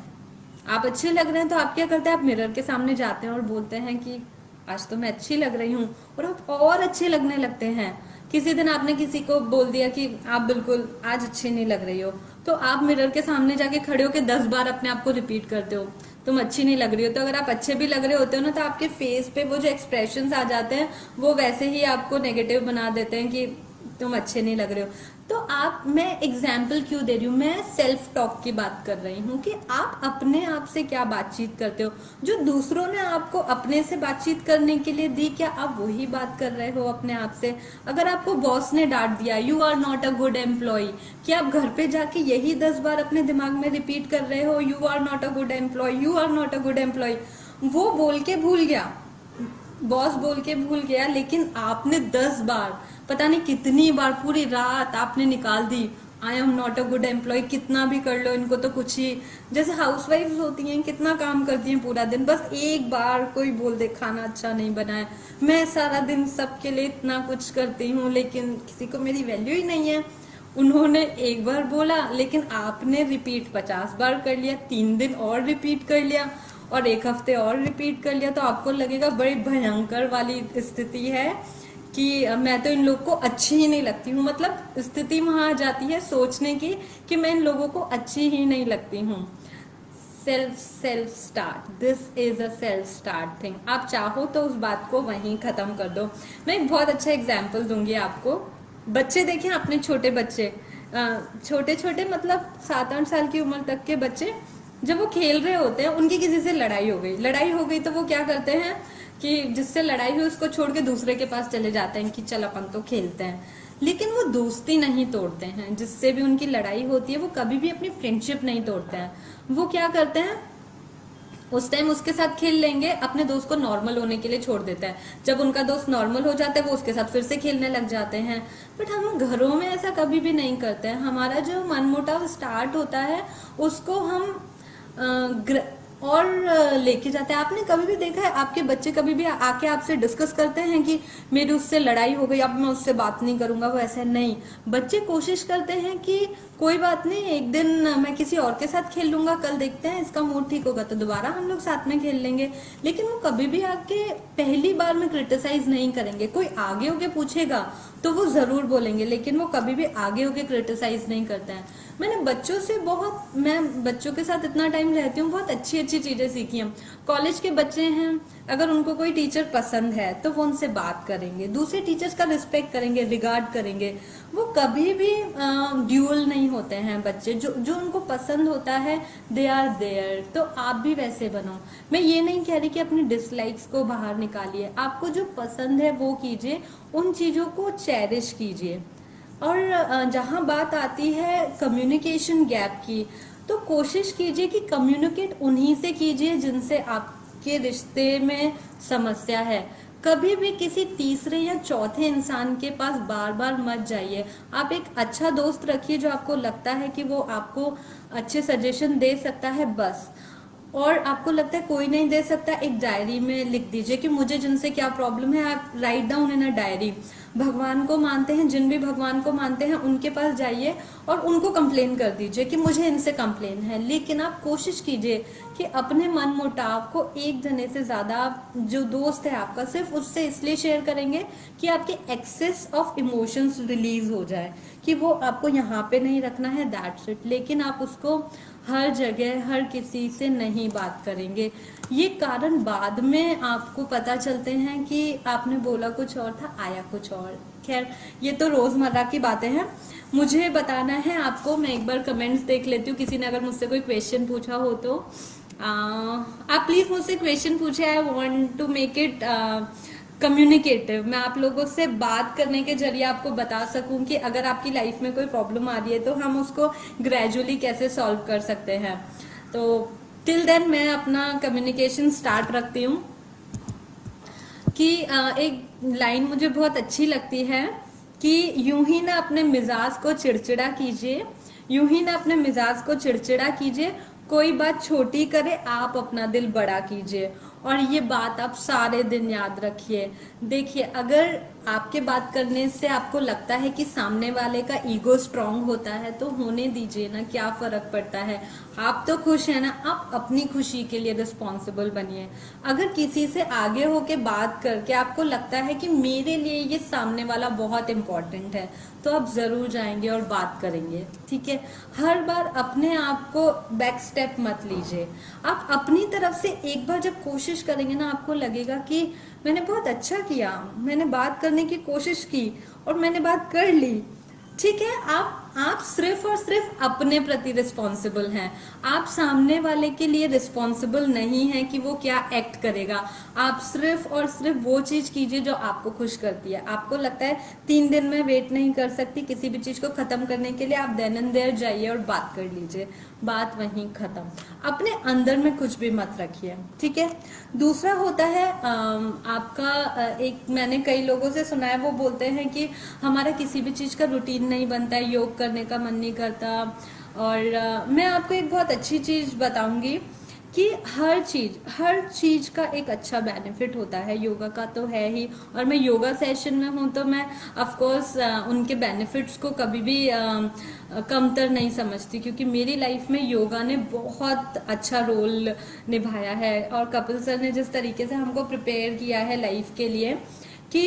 आप अच्छे लग रहे हैं, तो आप क्या करते हैं? आप मिरर के सामने जाते हैं और बोलते हैं कि आज तो मैं अच्छी लग रही हूँ, और आप और अच्छे लगने लगते हैं। किसी दिन आपने किसी को बोल दिया कि आप बिल्कुल आज अच्छी नहीं लग रही हो, तो आप मिरर के सामने जाके खड़े होकर 10 बार अपने आप को रिपीट करते हो, तुम अच्छी नहीं लग रही हो। तो अगर आप अच्छे भी लग रहे होते हो ना, तो आपके फेस पे वो जो एक्सप्रेशंस आ जाते हैं वो वैसे ही आपको नेगेटिव बना देते हैं कि तुम अच्छे नहीं लग रहे हो। तो आप, मैं एग्जाम्पल क्यों दे रही हूँ, मैं सेल्फ टॉक की बात कर रही हूँ कि आप अपने आप से क्या बातचीत करते हो। जो दूसरों ने आपको अपने से बातचीत करने के लिए दी, क्या आप वही बात कर रहे हो अपने आप से? अगर आपको बॉस ने डांट दिया, you are not a good employ, क्या आप घर पे जाके यही 10 बार अपने दिमाग में रिपीट कर रहे हो, you are not a good employ, you are not a good employ? वो बोल के भूल गया, बॉस बोल के भूल गया, लेकिन आपने 10 बार, पता नहीं कितनी बार, पूरी रात आपने निकाल दी I am not a good employ, कितना भी कर लो इनको तो कुछ ही, जैसे हाउसवाइफ्स होती हैं कितना काम करती हैं पूरा दिन, बस एक बार कोई बोल दे खाना अच्छा नहीं बना है, मैं सारा दिन सबके लिए इतना कुछ करती हूँ लेकिन किसी को मेरी वैल्यू ही नहीं है। उन्होंने एक बार बोला लेकिन आपने रिपीट 50 बार कर लिया, 3 दिन और रिपीट कर लिया और एक हफ्ते और रिपीट कर लिया, तो आपको लगेगा बड़ी भयंकर वाली स्थिति है कि मैं तो इन लोग को अच्छी ही नहीं लगती हूँ। मतलब स्थिति वहां आ जाती है सोचने की कि मैं इन लोगों को अच्छी ही नहीं लगती हूँ। Self start, this is a self start thing. आप चाहो तो उस बात को वहीं खत्म कर दो। मैं एक बहुत अच्छा एग्जाम्पल दूंगी आपको। बच्चे देखें, अपने छोटे बच्चे, छोटे छोटे मतलब 7-8 साल की उम्र तक के बच्चे, जब वो खेल रहे होते हैं उनकी किसी से लड़ाई हो गई तो वो क्या करते हैं कि जिससे लड़ाई हुई उसको छोड़ के दूसरे के पास चले जाते हैं कि चल अपन तो खेलते हैं, लेकिन वो दोस्ती नहीं तोड़ते हैं। जिससे भी उनकी लड़ाई होती है वो कभी भी अपनी फ्रेंडशिप नहीं तोड़ते हैं। वो क्या करते हैं, उस टाइम उसके साथ खेल लेंगे, अपने दोस्त को नॉर्मल होने के लिए छोड़ देता है। जब उनका दोस्त नॉर्मल हो जाता है वो उसके साथ फिर से खेलने लग जाते हैं। बट हम घरों में ऐसा कभी भी नहीं करते हैं। हमारा जो मनमुटाव स्टार्ट होता है उसको हम और लेके जाते हैं। आपने कभी भी देखा है आपके बच्चे कभी भी आके आपसे डिस्कस करते हैं कि मेरी उससे लड़ाई हो गई अब मैं उससे बात नहीं करूंगा? वो ऐसा नहीं, बच्चे कोशिश करते हैं कि कोई बात नहीं, एक दिन मैं किसी और के साथ खेल लूंगा, कल देखते हैं इसका मूड ठीक होगा तो दोबारा हम लोग साथ में खेल लेंगे। लेकिन वो कभी भी आके पहली बार में क्रिटिसाइज नहीं करेंगे। कोई आगे होके पूछेगा तो वो जरूर बोलेंगे, लेकिन वो कभी भी आगे होके क्रिटिसाइज नहीं करते हैं। मैं बच्चों के साथ इतना टाइम रहती हूँ, बहुत अच्छी अच्छी चीजें सीखी हैं। कॉलेज के बच्चे हैं, अगर उनको कोई टीचर पसंद है तो वो उनसे बात करेंगे, दूसरे टीचर्स का रिस्पेक्ट करेंगे, रिगार्ड करेंगे। वो कभी भी ड्यूअल नहीं होते हैं बच्चे। जो जो उनको पसंद होता है दे आर देयर। तो आप भी वैसे बनो। मैं ये नहीं कह रही कि अपनी डिसलाइक्स को बाहर निकालिए, आपको जो पसंद है वो कीजिए, उन चीजों को चेरिश कीजिए। और जहां बात आती है कम्युनिकेशन गैप की, तो कोशिश कीजिए कि कम्युनिकेट उन्हीं से कीजिए जिनसे आपके रिश्ते में समस्या है। कभी भी किसी तीसरे या चौथे इंसान के पास बार बार मत जाइए। आप एक अच्छा दोस्त रखिए जो आपको लगता है कि वो आपको अच्छे सजेशन दे सकता है, बस। और आपको लगता है कोई नहीं दे सकता, एक डायरी में लिख दीजिए कि मुझे जिनसे क्या प्रॉब्लम है। आप write down in a diary. भगवान को मानते हैं, जिन भी भगवान को मानते हैं उनके पास जाइए और उनको कंप्लेन कर दीजिए कि मुझे इनसे कंप्लेन है। लेकिन आप कोशिश कीजिए कि अपने मन मुटाव को एक जने से ज्यादा, जो दोस्त है आपका, सिर्फ उससे इसलिए शेयर करेंगे कि आपके एक्सेस ऑफ इमोशंस रिलीज हो जाए, कि वो आपको यहाँ पे नहीं रखना है, दैट्स इट। लेकिन आप उसको हर जगह हर किसी से नहीं बात करेंगे। ये कारण बाद में आपको पता चलते हैं कि आपने बोला कुछ और था, आया कुछ और। खैर, ये तो रोजमर्रा की बातें हैं। मुझे बताना है आपको, मैं एक बार कमेंट्स देख लेती हूँ, किसी ने अगर मुझसे कोई क्वेश्चन पूछा हो तो आप प्लीज मुझसे क्वेश्चन पूछे। I want to make it communicative. मैं आप लोगों से बात करने के जरिए आपको बता सकूं कि अगर आपकी लाइफ में कोई प्रॉब्लम आ रही है तो हम उसको ग्रेजुअली कैसे सॉल्व कर सकते हैं। तो टिल देन मैं अपना कम्युनिकेशन स्टार्ट रखती हूँ कि एक लाइन मुझे बहुत अच्छी लगती है कि यूं ही ना अपने मिजाज को चिड़चिड़ा कीजिए, यूं ही ना अपने मिजाज को चिड़चिड़ा कीजिए, कोई बात छोटी करे आप अपना दिल बड़ा कीजिए। और ये बात आप सारे दिन याद रखिए। देखिए, अगर आपके बात करने से आपको लगता है कि सामने वाले का ईगो स्ट्रांग होता है तो होने दीजिए ना, क्या फर्क पड़ता है। आप तो खुश है ना, आप अपनी खुशी के लिए रिस्पॉन्सिबल बनिए। अगर किसी से आगे होके बात करके आपको लगता है कि मेरे लिए ये सामने वाला बहुत इंपॉर्टेंट है, तो आप जरूर जाएंगे और बात करेंगे, ठीक है। हर बार अपने आप को बैक स्टेप मत लीजिए। आप अपनी तरफ से एक बार जब कोशिश करेंगे ना, आपको लगेगा कि मैंने बहुत अच्छा किया, मैंने बात करने की कोशिश की और मैंने बात कर ली, ठीक है। आप सिर्फ और सिर्फ अपने प्रति रिस्पॉन्सिबल हैं। आप सामने वाले के लिए रिस्पॉन्सिबल नहीं है कि वो क्या एक्ट करेगा। आप सिर्फ और सिर्फ वो चीज कीजिए जो आपको खुश करती है। आपको लगता है 3 दिन में वेट नहीं कर सकती किसी भी चीज को खत्म करने के लिए, आप देन एंड देयर जाइए और बात कर लीजिए, बात वहीं खत्म। अपने अंदर में कुछ भी मत रखिए, ठीक है। दूसरा होता है आपका एक, मैंने कई लोगों से सुना है, वो बोलते हैं कि हमारा किसी भी चीज का रूटीन नहीं बनता है, योग करने का मन नहीं करता। और मैं आपको एक बहुत अच्छी चीज बताऊंगी कि हर चीज का एक अच्छा बेनिफिट होता है। योगा का तो है ही, और मैं योगा सेशन में हूँ तो मैं ऑफ कोर्स उनके बेनिफिट्स को कभी भी कमतर नहीं समझती, क्योंकि मेरी लाइफ में योगा ने बहुत अच्छा रोल निभाया है। और कपिल सर ने जिस तरीके से हमको प्रिपेयर किया है लाइफ के लिए कि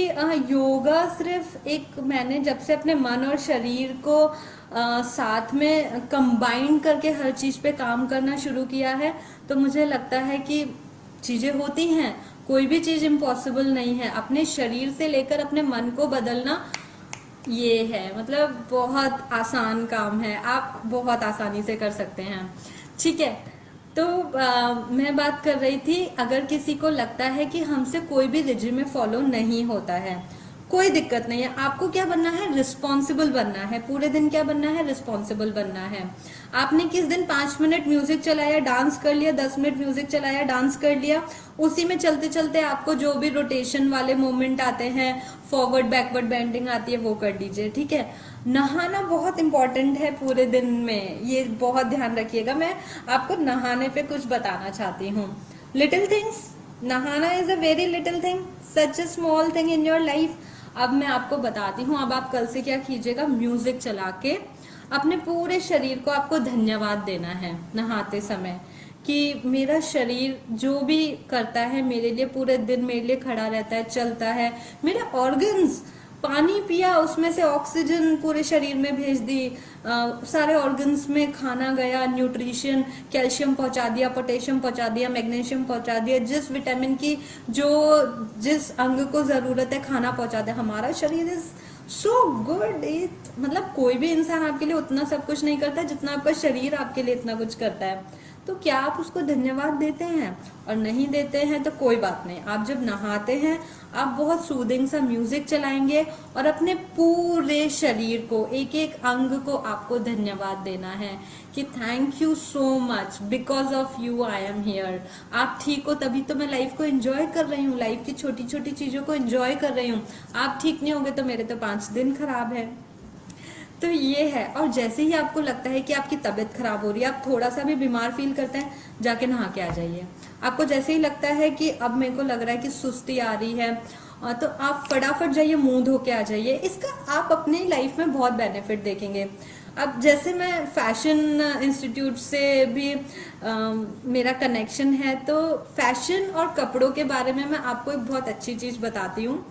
योगा सिर्फ एक, मैंने जब से अपने मन और शरीर को साथ में कंबाइन करके हर चीज पे काम करना शुरू किया है, तो मुझे लगता है कि चीजें होती हैं। कोई भी चीज इम्पॉसिबल नहीं है। अपने शरीर से लेकर अपने मन को बदलना, ये है मतलब बहुत आसान काम है, आप बहुत आसानी से कर सकते हैं। ठीक है, तो मैं बात कर रही थी, अगर किसी को लगता है कि हमसे कोई भी रिजिम फॉलो नहीं होता है, कोई दिक्कत नहीं है। आपको क्या बनना है? रिस्पॉन्सिबल बनना है। पूरे दिन क्या बनना है? रिस्पॉन्सिबल बनना है। आपने किस दिन 5 मिनट म्यूजिक चलाया, डांस कर लिया, 10 मिनट म्यूजिक चलाया, डांस कर लिया, उसी में चलते चलते आपको जो भी रोटेशन वाले मूवमेंट आते हैं, फॉरवर्ड बैकवर्ड बेंडिंग आती है, वो कर लीजिए। ठीक है। नहाना बहुत इंपॉर्टेंट है पूरे दिन में, ये बहुत ध्यान रखिएगा। मैं आपको नहाने पे कुछ बताना चाहती हूँ। लिटिल थिंग्स, नहाना is a very little thing, such a small thing in your life. अब मैं आपको बताती हूँ। अब आप कल से क्या कीजिएगा, म्यूजिक चला के अपने पूरे शरीर को आपको धन्यवाद देना है नहाते समय, कि मेरा शरीर जो भी करता है मेरे लिए, पूरे दिन मेरे लिए खड़ा रहता है, चलता है। मेरे ऑर्गन्स, पानी पिया, उसमें से ऑक्सीजन पूरे शरीर में भेज दी, सारे ऑर्गन्स में खाना गया, न्यूट्रिशन, कैल्शियम पहुंचा दिया, पोटेशियम पहुंचा दिया, मैग्नीशियम पहुंचा दिया, जिस विटामिन की जो जिस अंग को जरूरत है खाना पहुंचा दिया। हमारा शरीर इज सो गुड। मतलब कोई भी इंसान आपके लिए उतना सब कुछ नहीं करता जितना आपका शरीर आपके लिए इतना कुछ करता है। तो क्या आप उसको धन्यवाद देते हैं? और नहीं देते हैं तो कोई बात नहीं, आप जब नहाते हैं आप बहुत सूदिंग सा म्यूजिक चलाएंगे और अपने पूरे शरीर को, एक एक अंग को आपको धन्यवाद देना है कि thank you so much, because of you I am here. आप ठीक हो तभी तो मैं लाइफ को एंजॉय कर रही हूँ, लाइफ की छोटी छोटी चीजों को एंजॉय कर रही हूँ। आप ठीक नहीं होंगे तो मेरे तो 5 दिन खराब है। तो ये है। और जैसे ही आपको लगता है कि आपकी तबीयत खराब हो रही है, आप थोड़ा सा भी बीमार फील करते हैं, जाके नहा के आ जाइए। आपको जैसे ही लगता है कि अब मेरे को लग रहा है कि सुस्ती आ रही है, तो आप फटाफट जाइए, मुंह धो के आ जाइए। इसका आप अपनी लाइफ में बहुत बेनिफिट देखेंगे। अब जैसे मैं फैशन इंस्टीट्यूट से भी मेरा कनेक्शन है, तो फैशन और कपड़ों के बारे में मैं आपको एक बहुत अच्छी चीज बताती हूँ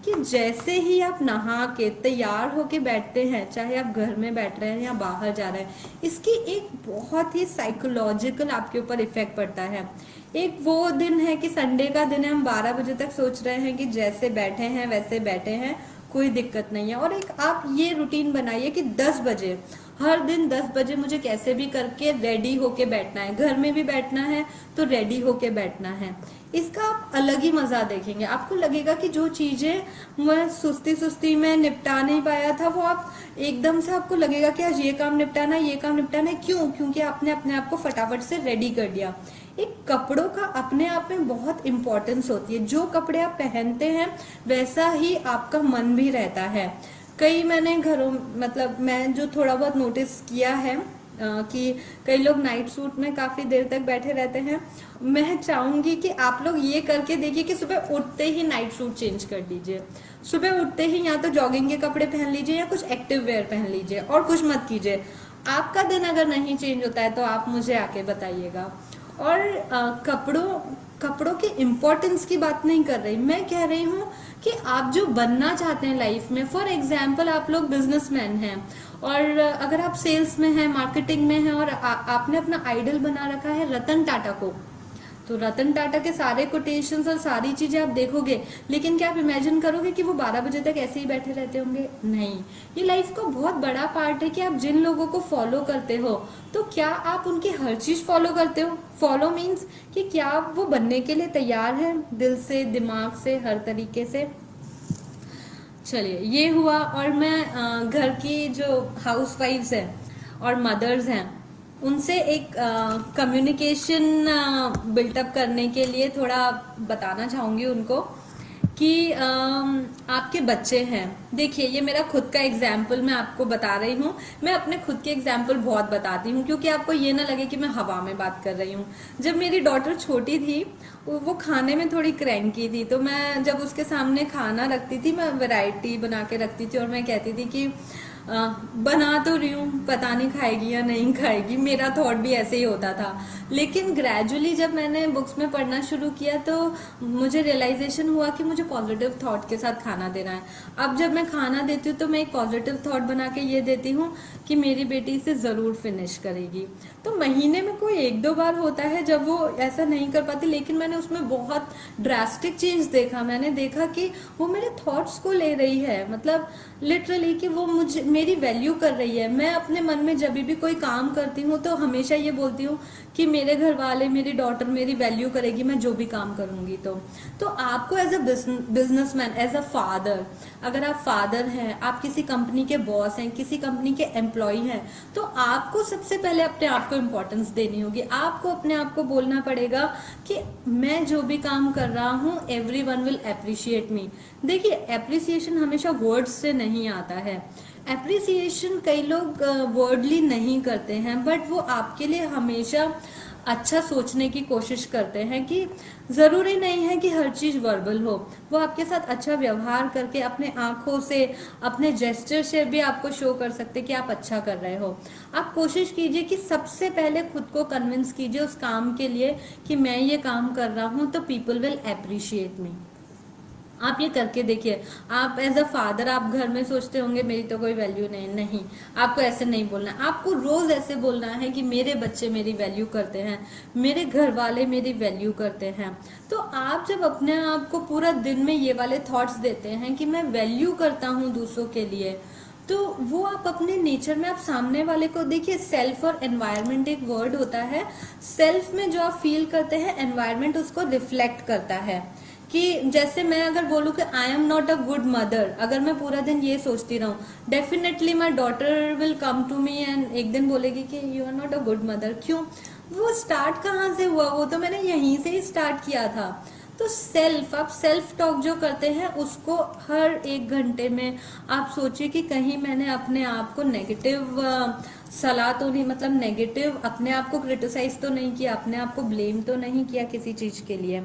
कि जैसे ही आप नहा के तैयार होके बैठते हैं, चाहे आप घर में बैठ रहे हैं या बाहर जा रहे हैं, इसकी एक बहुत ही साइकोलॉजिकल आपके ऊपर इफेक्ट पड़ता है। एक वो दिन है कि संडे का दिन है, हम 12 बजे तक सोच रहे हैं कि जैसे बैठे हैं वैसे बैठे हैं, कोई दिक्कत नहीं है। और एक आप ये रूटीन बनाइए कि 10 बजे, हर दिन 10 बजे मुझे कैसे भी करके रेडी होके बैठना है। घर में भी बैठना है तो रेडी होके बैठना है। इसका आप अलग ही मजा देखेंगे। आपको लगेगा कि जो चीजें मैं सुस्ती सुस्ती में निपटा नहीं पाया था, वो आप एकदम से आपको लगेगा कि आज ये काम निपटाना है, ये काम निपटाना है। क्यों? क्योंकि आपने अपने आप को फटाफट से रेडी कर दिया। एक कपड़ों का अपने आप में बहुत इंपॉर्टेंस होती है। जो कपड़े आप पहनते हैं वैसा ही आपका मन भी रहता है। कई मैंने घरों, मतलब मैं जो थोड़ा बहुत नोटिस किया है कि कई लोग नाइट सूट में काफी देर तक बैठे रहते हैं। मैं चाहूंगी कि आप लोग ये करके देखिए कि सुबह उठते ही नाइट सूट चेंज कर लीजिए। सुबह उठते ही या तो जॉगिंग के कपड़े पहन लीजिए या कुछ एक्टिव वेयर पहन लीजिए, और कुछ मत कीजिए। आपका दिन अगर नहीं चेंज होता है तो आप मुझे आके बताइएगा। और कपड़ों की इम्पोर्टेंस की बात नहीं कर रही, मैं कह रही हूँ कि आप जो बनना चाहते हैं लाइफ में, फॉर एग्जाम्पल आप लोग बिजनेसमैन हैं, और अगर आप सेल्स में हैं, मार्केटिंग में हैं, और आपने अपना आइडल बना रखा है रतन टाटा को, तो रतन टाटा के सारे कोटेशंस और सारी चीजें आप देखोगे, लेकिन क्या आप इमेजिन करोगे कि वो 12 बजे तक ऐसे ही बैठे रहते होंगे? नहीं। ये लाइफ का बहुत बड़ा पार्ट है कि आप जिन लोगों को फॉलो करते हो, तो क्या आप उनकी हर चीज फॉलो करते हो? फॉलो मीन्स कि क्या आप वो बनने के लिए तैयार हैं, दिल से, दिमाग से, हर तरीके से। चलिए, ये हुआ। और मैं घर की जो हाउसवाइफ्स हैं और मदर्स हैं, उनसे एक कम्युनिकेशन बिल्टअप करने के लिए थोड़ा बताना चाहूंगी उनको कि आपके बच्चे हैं। देखिए, ये मेरा खुद का एग्जाम्पल मैं आपको बता रही हूँ। मैं अपने खुद के एग्जाम्पल बहुत बताती हूँ, क्योंकि आपको ये ना लगे कि मैं हवा में बात कर रही हूँ। जब मेरी डॉटर छोटी थी, वो खाने में थोड़ी क्रैंकी थी, तो मैं जब उसके सामने खाना रखती थी, मैं वैरायटी बना के रखती थी और मैं कहती थी कि बना तो रही हूँ, पता नहीं खाएगी या नहीं खाएगी। मेरा थॉट भी ऐसे ही होता था। लेकिन ग्रेजुअली जब मैंने बुक्स में पढ़ना शुरू किया, तो मुझे रियलाइजेशन हुआ कि मुझे पॉजिटिव थॉट के साथ खाना देना है। अब जब मैं खाना देती हूँ तो मैं एक पॉजिटिव थॉट बना के ये देती हूँ कि मेरी बेटी इसे जरूर फिनिश करेगी। तो महीने में कोई एक दो बार होता है जब वो ऐसा नहीं कर पाती, लेकिन मैंने उसमें बहुत ड्रास्टिक चेंज देखा। मैंने देखा कि वो मेरे थॉट्स को ले रही है, मतलब लिटरली कि वो मुझे मेरी वैल्यू कर रही है। मैं अपने मन में जब भी कोई काम करती हूँ तो हमेशा ये बोलती हूँ कि मेरे घर वाले, मेरी डॉटर मेरी वैल्यू करेगी, मैं जो भी काम करूंगी। तो आपको as a businessman, as a father, अगर आप फादर हैं, आप किसी कंपनी के बॉस हैं, किसी कंपनी के एम्प्लॉय हैं, तो आपको सबसे पहले अपने आप को इम्पोर्टेंस देनी होगी। आपको अपने आप को बोलना पड़ेगा कि मैं जो भी काम कर रहा हूँ, एवरीवन विल अप्रिशिएट मी। देखिए, एप्रिसिएशन हमेशा वर्ड्स से नहीं आता है। एप्रिसिएशन कई लोग वर्डली नहीं करते हैं, बट वो आपके लिए हमेशा अच्छा सोचने की कोशिश करते हैं कि जरूरी नहीं है कि हर चीज वर्बल हो। वो आपके साथ अच्छा व्यवहार करके, अपने आंखों से, अपने जेस्चर से भी आपको शो कर सकते कि आप अच्छा कर रहे हो। आप कोशिश कीजिए कि सबसे पहले खुद को कन्विंस कीजिए उस काम के लिए कि मैं ये काम कर रहा हूं तो पीपल विल अप्रिशिएट मी। आप ये करके देखिए। आप एज अ फादर, आप घर में सोचते होंगे मेरी तो कोई वैल्यू नहीं, आपको ऐसे नहीं बोलना। आपको रोज ऐसे बोलना है कि मेरे बच्चे मेरी वैल्यू करते हैं, मेरे घर वाले मेरी वैल्यू करते हैं। तो आप जब अपने आप को पूरा दिन में ये वाले थॉट्स देते हैं कि मैं वैल्यू करता हूँ दूसरों के लिए, तो वो आप अपने नेचर में, आप सामने वाले को देखिए। सेल्फ और एनवायरनमेंट एक वर्ड होता है। सेल्फ में जो आप फील करते हैं, एनवायरनमेंट उसको रिफ्लेक्ट करता है। कि जैसे मैं अगर बोलूँ कि I am not a good mother, अगर मैं पूरा दिन ये सोचती रहूँ, definitely my daughter will come to me and एक दिन बोलेगी कि you are not a good mother. क्यों? वो स्टार्ट कहाँ से हुआ? वो तो मैंने यहीं से ही स्टार्ट किया था। तो आप सेल्फ टॉक जो करते हैं, उसको हर एक घंटे में आप सोचिए कि कहीं मैंने अपने आप को नेगेटिव सलाह तो नहीं, मतलब नेगेटिव अपने आप को क्रिटिसाइज तो नहीं किया, अपने आप को ब्लेम तो नहीं किया किसी चीज के लिए।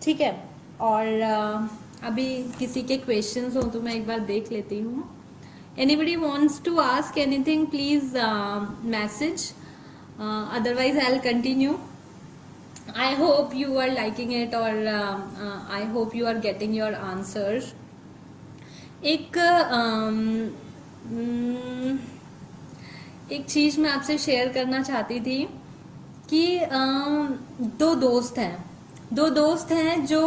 ठीक है। और अभी किसी के क्वेश्चंस हो तो मैं एक बार देख लेती हूँ। Anybody wants to ask anything, please message, otherwise I will continue. I hope you are liking it और I hope you are getting your answers. एक एक चीज मैं आपसे शेयर करना चाहती थी कि दो दोस्त हैं जो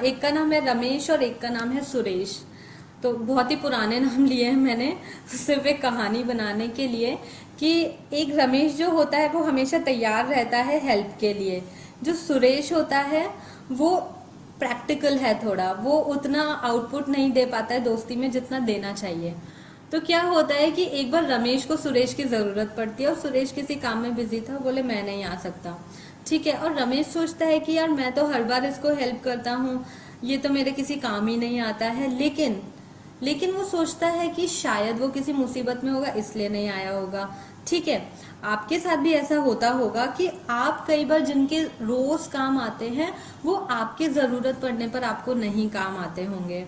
एक का नाम है रमेश और एक का नाम है सुरेश। तो बहुत ही पुराने नाम लिए हैं मैंने सिर्फ एक कहानी बनाने के लिए कि एक रमेश जो होता है वो हमेशा तैयार रहता है हेल्प के लिए। जो सुरेश होता है वो प्रैक्टिकल है थोड़ा, वो उतना आउटपुट नहीं दे पाता है दोस्ती में जितना देना चाहिए। तो क्या होता है कि एक बार रमेश को सुरेश की जरूरत पड़ती है और सुरेश किसी काम में बिजी था, बोले मैं नहीं आ सकता। ठीक है। और रमेश सोचता है कि यार मैं तो हर बार इसको हेल्प करता हूँ, ये तो मेरे किसी काम ही नहीं आता है। लेकिन वो सोचता है कि शायद वो किसी मुसीबत में होगा इसलिए नहीं आया होगा। ठीक है। आपके साथ भी ऐसा होता होगा कि आप कई बार जिनके रोज काम आते हैं वो आपके जरूरत पड़ने पर आपको नहीं काम आते होंगे।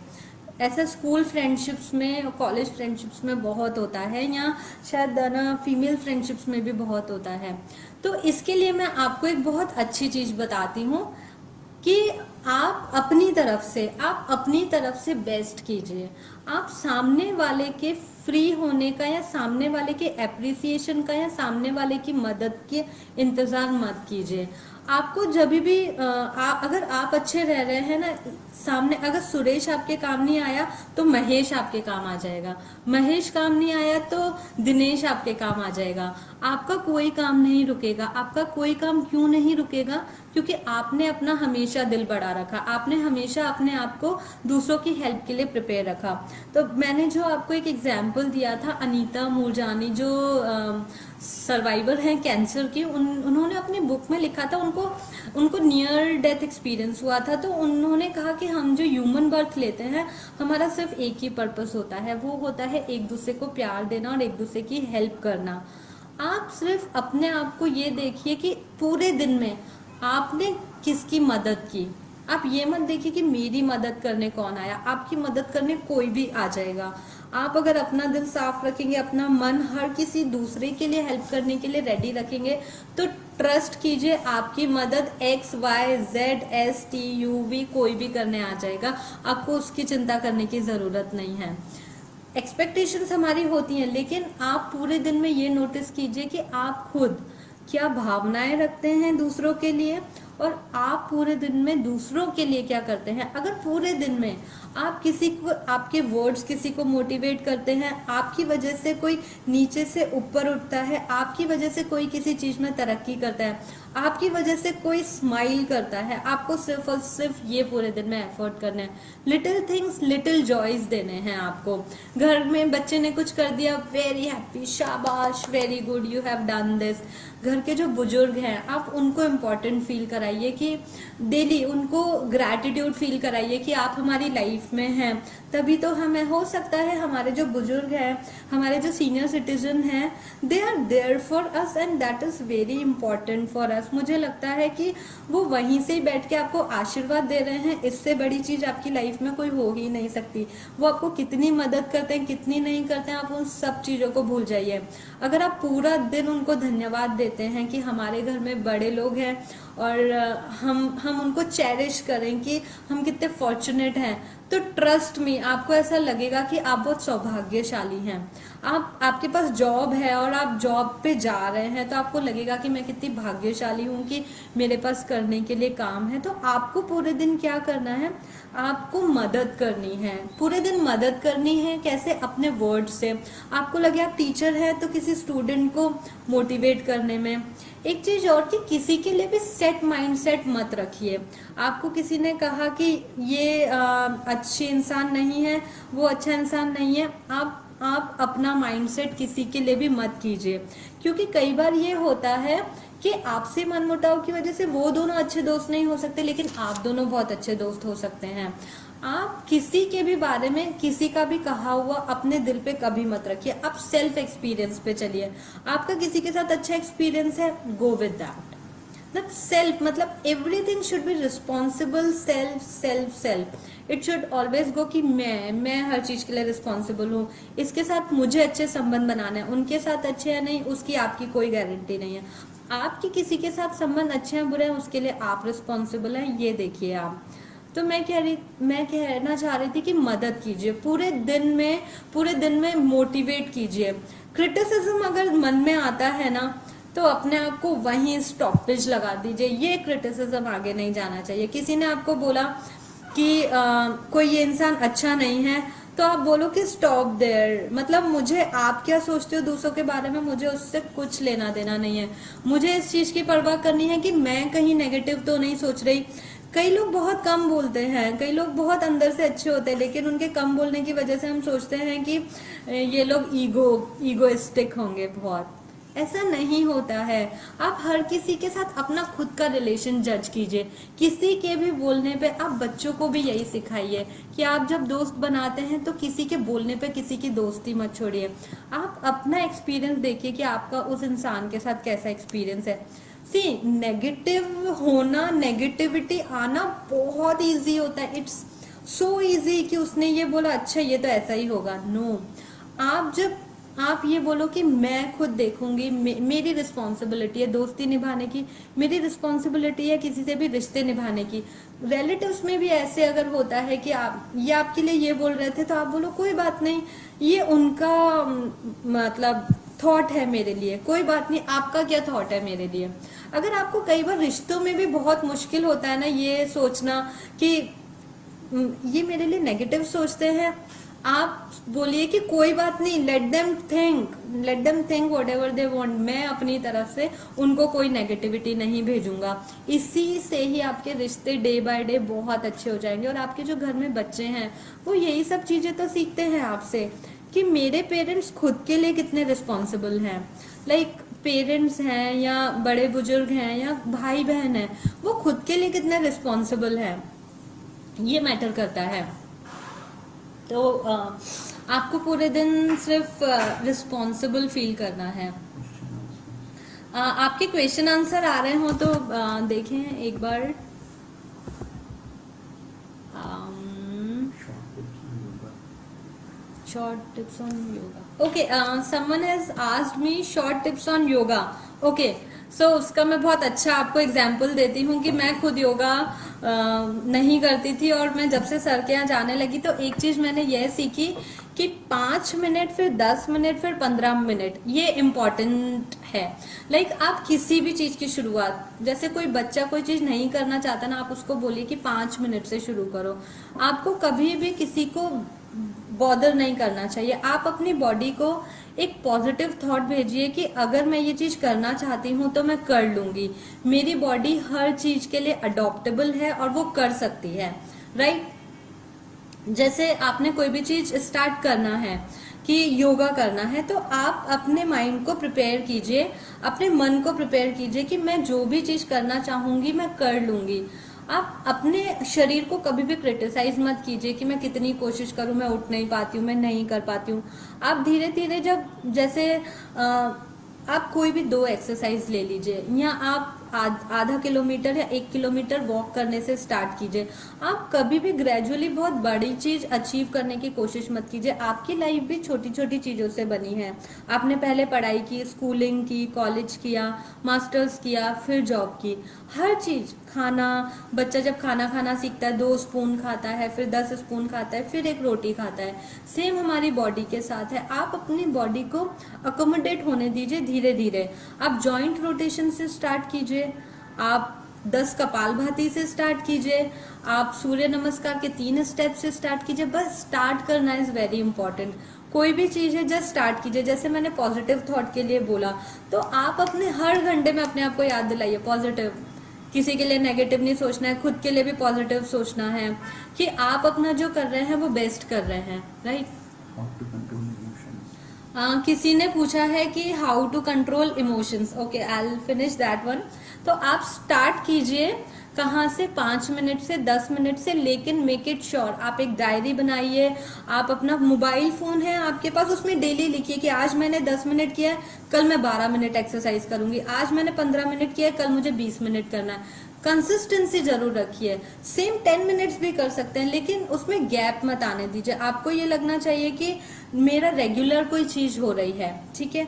ऐसा स्कूल फ्रेंडशिप्स में, कॉलेज फ्रेंडशिप्स में बहुत होता है, या शायद ना फीमेल फ्रेंडशिप्स में भी बहुत होता है। तो इसके लिए मैं आपको एक बहुत अच्छी चीज बताती हूँ कि आप अपनी तरफ से बेस्ट कीजिए। आप सामने वाले के फ्री होने का या सामने वाले के एप्रिसिएशन का या सामने वाले की मदद के इंतजार मत कीजिए। आपको जब भी अगर आप अच्छे रह रहे हैं ना, सामने अगर सुरेश आपके काम नहीं आया तो महेश आपके काम आ जाएगा, महेश काम नहीं आया तो दिनेश आपके काम आ जाएगा। आपका कोई काम नहीं रुकेगा। आपका कोई काम क्यों नहीं रुकेगा? क्योंकि आपने अपना हमेशा दिल बड़ा रखा, आपने हमेशा अपने आप को दूसरों की हेल्प के लिए प्रिपेयर रखा। तो मैंने जो आपको एक एग्जाम्पल दिया था, अनीता मूरजानी जो सर्वाइवर हैं कैंसर की, उन्होंने अपनी बुक में लिखा था, उनको उनको नियर डेथ एक्सपीरियंस हुआ था, तो उन्होंने कहा कि हम जो ह्यूमन बर्थ लेते हैं हमारा सिर्फ एक ही पर्पस होता है, वो होता है एक दूसरे को प्यार देना और एक दूसरे की हेल्प करना। आप सिर्फ अपने आप को ये देखिए कि पूरे दिन में आपने किसकी मदद की। आप ये मत देखिए कि मेरी मदद करने कौन आया, आपकी मदद करने कोई भी आ जाएगा। आप अगर अपना दिल साफ रखेंगे, अपना मन हर किसी दूसरे के लिए हेल्प करने के लिए रेडी रखेंगे, तो ट्रस्ट कीजिए आपकी मदद XYZSTUV कोई भी करने आ जाएगा। आपको उसकी चिंता करने की जरूरत नहीं है। एक्सपेक्टेशंस हमारी होती हैं, लेकिन आप पूरे दिन में ये नोटिस कीजिए कि आप खुद क्या भावनाएं रखते हैं दूसरों के लिए, और आप पूरे दिन में दूसरों के लिए क्या करते हैं। अगर पूरे दिन में आप किसी को, आपके वर्ड्स किसी को मोटिवेट करते हैं, आपकी वजह से कोई नीचे से ऊपर उठता है, आपकी वजह से कोई किसी चीज में तरक्की करता है, आपकी वजह से कोई स्माइल करता है, आपको सिर्फ और सिर्फ ये पूरे दिन में एफर्ट करना है। लिटिल थिंग्स लिटिल जॉयज देने हैं आपको। घर में बच्चे ने कुछ कर दिया, वेरी हैप्पी, शाबाश, very good, you have done this. घर के जो बुजुर्ग हैं आप उनको इम्पोर्टेंट फील कराइए, कि डेली उनको ग्रैटिट्यूड फील कराइए कि आप हमारी लाइफ में हैं। तभी तो हमें हो सकता है हमारे जो बुजुर्ग हैं, हमारे जो सीनियर सिटीजन हैं, they are there for us and that is very important for us. मुझे लगता है कि वो वहीं से ही बैठ के आपको आशीर्वाद दे रहे हैं, इससे बड़ी चीज आपकी लाइफ में कोई हो ही नहीं सकती। वो आपको कितनी मदद करते हैं, कितनी नहीं करते हैं, आप उन सब चीजों को भूल जाइए। अगर आप पूरा दिन उनको धन्यवाद देते हैं कि हमारे घर में बड़े लोग हैं और हम उनको चेरिश करें कि हम कितने फॉर्चुनेट हैं, तो ट्रस्ट मी आपको ऐसा लगेगा कि आप बहुत सौभाग्यशाली हैं। आपके पास जॉब है और आप जॉब पे जा रहे हैं, तो आपको लगेगा कि मैं कितनी भाग्यशाली हूँ कि मेरे पास करने के लिए काम है। तो आपको पूरे दिन क्या करना है, आपको मदद करनी है, पूरे दिन मदद करनी है। कैसे? अपने वर्ड से। आपको लगे आप टीचर हैं तो किसी स्टूडेंट को मोटिवेट करने में। एक चीज और कि किसी के लिए भी सेट माइंडसेट मत रखिए। आपको किसी ने कहा कि ये अच्छी इंसान नहीं है, वो अच्छा इंसान नहीं है, आप अपना माइंडसेट किसी के लिए भी मत कीजिए, क्योंकि कई बार ये होता है कि आपसे मनमुटाव की वजह से वो दोनों अच्छे दोस्त नहीं हो सकते, लेकिन आप दोनों बहुत अच्छे दोस्त हो सकते हैं। आप किसी के भी बारे में, किसी का भी कहा हुआ अपने दिल पे कभी मत रखिए। आप सेल्फ एक्सपीरियंस पे चलिए। आपका किसी के साथ अच्छा एक्सपीरियंस है, गो विद दैट। मतलब सेल्फ, मतलब everything should be responsible, self self self. It should always go कि मैं हर चीज के लिए रिस्पॉन्सिबल हूँ, इसके साथ मुझे अच्छे संबंध बनाने हैं, उनके साथ अच्छे हैं नहीं, उसकी आपकी कोई गारंटी नहीं है। आपकी किसी के साथ संबंध अच्छे हैं बुरे हैं, उसके लिए आप रिस्पॉन्सिबल हैं, ये देखिए आप। तो मैं कहना चाह रही थी कि मदद कीजिए पूरे दिन में मोटिवेट कीजिए। क्रिटिसिज्म अगर मन में आता है ना, तो अपने आप को वहीं स्टॉपेज लगा दीजिए। ये क्रिटिसिज्म आगे नहीं जाना चाहिए। किसी ने आपको बोला कि कोई ये इंसान अच्छा नहीं है, तो आप बोलो कि स्टॉप देयर। मतलब मुझे आप क्या सोचते हो दूसरों के बारे में, मुझे उससे कुछ लेना देना नहीं है। मुझे इस चीज की परवाह करनी है कि मैं कहीं नेगेटिव तो नहीं सोच रही। कई लोग बहुत कम बोलते हैं, कई लोग बहुत अंदर से अच्छे होते हैं, लेकिन उनके कम बोलने की वजह से हम सोचते हैं कि ये लोग ईगोइस्टिक होंगे बहुत। ऐसा नहीं होता है। आप हर किसी के साथ अपना खुद का रिलेशन जज कीजिए। किसी के भी बोलने पे, आप बच्चों को भी यही सिखाइए कि आप जब दोस्त बनाते हैं तो किसी के बोलने पे किसी की दोस्ती मत छोड़िए। आप अपना एक्सपीरियंस देखिए कि आपका उस इंसान के साथ कैसा एक्सपीरियंस है। सी, नेगेटिव होना, नेगेटिविटी आना बहुत इजी होता है। इट्स सो इजी कि उसने ये बोला, अच्छा ये तो ऐसा ही होगा। नो, आप ये बोलो कि मैं खुद देखूंगी, मेरी रिस्पॉन्सिबिलिटी है दोस्ती निभाने की, मेरी रिस्पॉन्सिबिलिटी है किसी से भी रिश्ते निभाने की। रिलेटिव्स में भी ऐसे अगर होता है कि ये आपके लिए ये बोल रहे थे, तो आप बोलो कोई बात नहीं, ये उनका मतलब थॉट है मेरे लिए, कोई बात नहीं, आपका क्या थॉट है मेरे लिए। अगर आपको कई बार रिश्तों में भी बहुत मुश्किल होता है ना ये सोचना कि ये मेरे लिए नेगेटिव सोचते हैं, आप बोलिए कि कोई बात नहीं, let them think whatever they want. मैं अपनी तरफ से उनको कोई नेगेटिविटी नहीं भेजूंगा। इसी से ही आपके रिश्ते डे बाय डे बहुत अच्छे हो जाएंगे। और आपके जो घर में बच्चे हैं वो यही सब चीजें तो सीखते हैं आपसे कि मेरे पेरेंट्स खुद के लिए कितने रिस्पॉन्सिबल हैं। लाइक पेरेंट्स हैं या बड़े बुजुर्ग हैं या भाई बहन है, वो खुद के लिए कितने रिस्पॉन्सिबल है, ये मैटर करता है। तो आपको पूरे दिन सिर्फ रिस्पॉन्सिबल फील करना है। आपके क्वेश्चन आंसर आ रहे हो तो देखें एक बार। Short tips on yoga. Okay, someone has asked me short tips on yoga. Okay, so उसका मैं बहुत अच्छा आपको एग्जाम्पल देती हूँ कि मैं खुद योगा नहीं करती थी, और मैं जब से सर के यहाँ जाने लगी तो एक चीज मैंने यह सीखी कि 5 मिनट, फिर 10 मिनट, फिर 15 मिनट, ये इम्पोर्टेंट है। लाइक आप किसी भी चीज की शुरुआत, जैसे कोई बच्चा कोई चीज नहीं करना चाहता ना, आप उसको बोलिए कि 5 मिनट से शुरू करो। आपको कभी भी किसी को बॉदर नहीं करना चाहिए। आप अपनी बॉडी को एक पॉजिटिव थॉट भेजिए कि अगर मैं ये चीज करना चाहती हूँ तो मैं कर लूंगी। मेरी बॉडी हर चीज के लिए अडॉप्टेबल है और वो कर सकती है, राइट। जैसे आपने कोई भी चीज स्टार्ट करना है कि योगा करना है, तो आप अपने माइंड को प्रिपेयर कीजिए, अपने मन को प्रिपेयर कीजिए कि मैं जो भी चीज करना चाहूंगी मैं कर लूंगी। आप अपने शरीर को कभी भी क्रिटिसाइज मत कीजिए कि मैं कितनी कोशिश करूं, मैं उठ नहीं पाती हूँ, मैं नहीं कर पाती हूँ। आप धीरे धीरे जब, जैसे आप कोई भी 2 एक्सरसाइज ले लीजिए, या आप आधा किलोमीटर या 1 किलोमीटर वॉक करने से स्टार्ट कीजिए। आप कभी भी ग्रेजुअली बहुत बड़ी चीज अचीव करने की कोशिश मत कीजिए। आपकी लाइफ भी छोटी छोटी चीजों से बनी है। आपने पहले पढ़ाई की, स्कूलिंग की, कॉलेज किया, मास्टर्स किया, फिर जॉब की, हर चीज, खाना, बच्चा जब खाना खाना सीखता है 2 स्पून खाता है, फिर 10 स्पून खाता है, फिर 1 रोटी खाता है। सेम हमारी बॉडी के साथ है। आप अपनी बॉडी को अकोमोडेट होने दीजिए धीरे धीरे। आप जॉइंट रोटेशन से स्टार्ट कीजिए, आप 10 कपालभाति से स्टार्ट कीजिए, आप सूर्य नमस्कार के 3 स्टेप से स्टार्ट कीजिए। बस स्टार्ट करना इज वेरी इंपॉर्टेंट। कोई भी चीज है जस्ट स्टार्ट कीजिए। जैसे मैंने पॉजिटिव थॉट के लिए बोला, तो आप अपने हर घंटे में अपने आप को याद दिलाइए पॉजिटिव। किसी के लिए नेगेटिव नहीं सोचना है, खुद के लिए भी पॉजिटिव सोचना है कि आप अपना जो कर रहे हैं वो बेस्ट कर रहे हैं, राइट। किसी ने पूछा है कि how to control emotions. Okay, I will finish that one. तो आप स्टार्ट कीजिए कहाँ से, 5 मिनट से, 10 मिनट से, लेकिन मेक इट श्योर आप एक डायरी बनाइए। आप अपना मोबाइल फोन है आपके पास, उसमें डेली लिखिए कि आज मैंने 10 मिनट किया है, कल मैं 12 मिनट एक्सरसाइज करूंगी, आज मैंने 15 मिनट किया है, कल मुझे 20 मिनट करना है। कंसिस्टेंसी जरूर रखिए। सेम 10 मिनट्स भी कर सकते हैं, लेकिन उसमें गैप मत आने दीजिए। आपको ये लगना चाहिए कि मेरा रेगुलर कोई चीज हो रही है, ठीक है।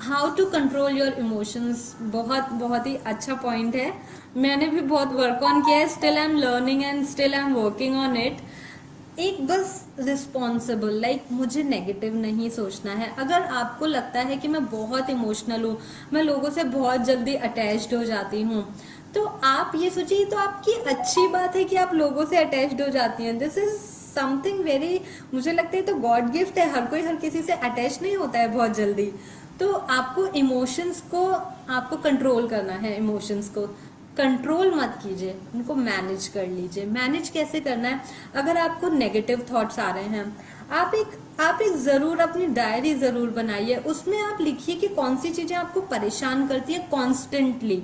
How to control your emotions, बहुत ही अच्छा पॉइंट है। मैंने भी बहुत वर्क ऑन किया है, still I am learning and still I am working on it. एक बस रिस्पॉन्सिबल, लाइक मुझे नेगेटिव नहीं सोचना है। अगर आपको लगता है कि मैं बहुत इमोशनल हूँ, मैं लोगों से बहुत जल्दी अटैच्ड हो जाती हूँ, तो आप ये सोचिए, तो आपकी अच्छी बात है कि आप लोगों से अटैच्ड हो जाती हैं। दिस इज समथिंग वेरी, मुझे लगता है तो गॉड गिफ्ट है। हर कोई हर किसी से अटैच नहीं होता है बहुत जल्दी। तो आपको इमोशंस को आपको कंट्रोल करना है। इमोशंस को कंट्रोल मत कीजिए, उनको मैनेज कर लीजिए। मैनेज कैसे करना है? अगर आपको नेगेटिव थॉट्स आ रहे हैं, आप एक जरूर अपनी डायरी जरूर बनाइए। उसमें आप लिखिए कि कौन सी चीजें आपको परेशान करती है कॉन्स्टेंटली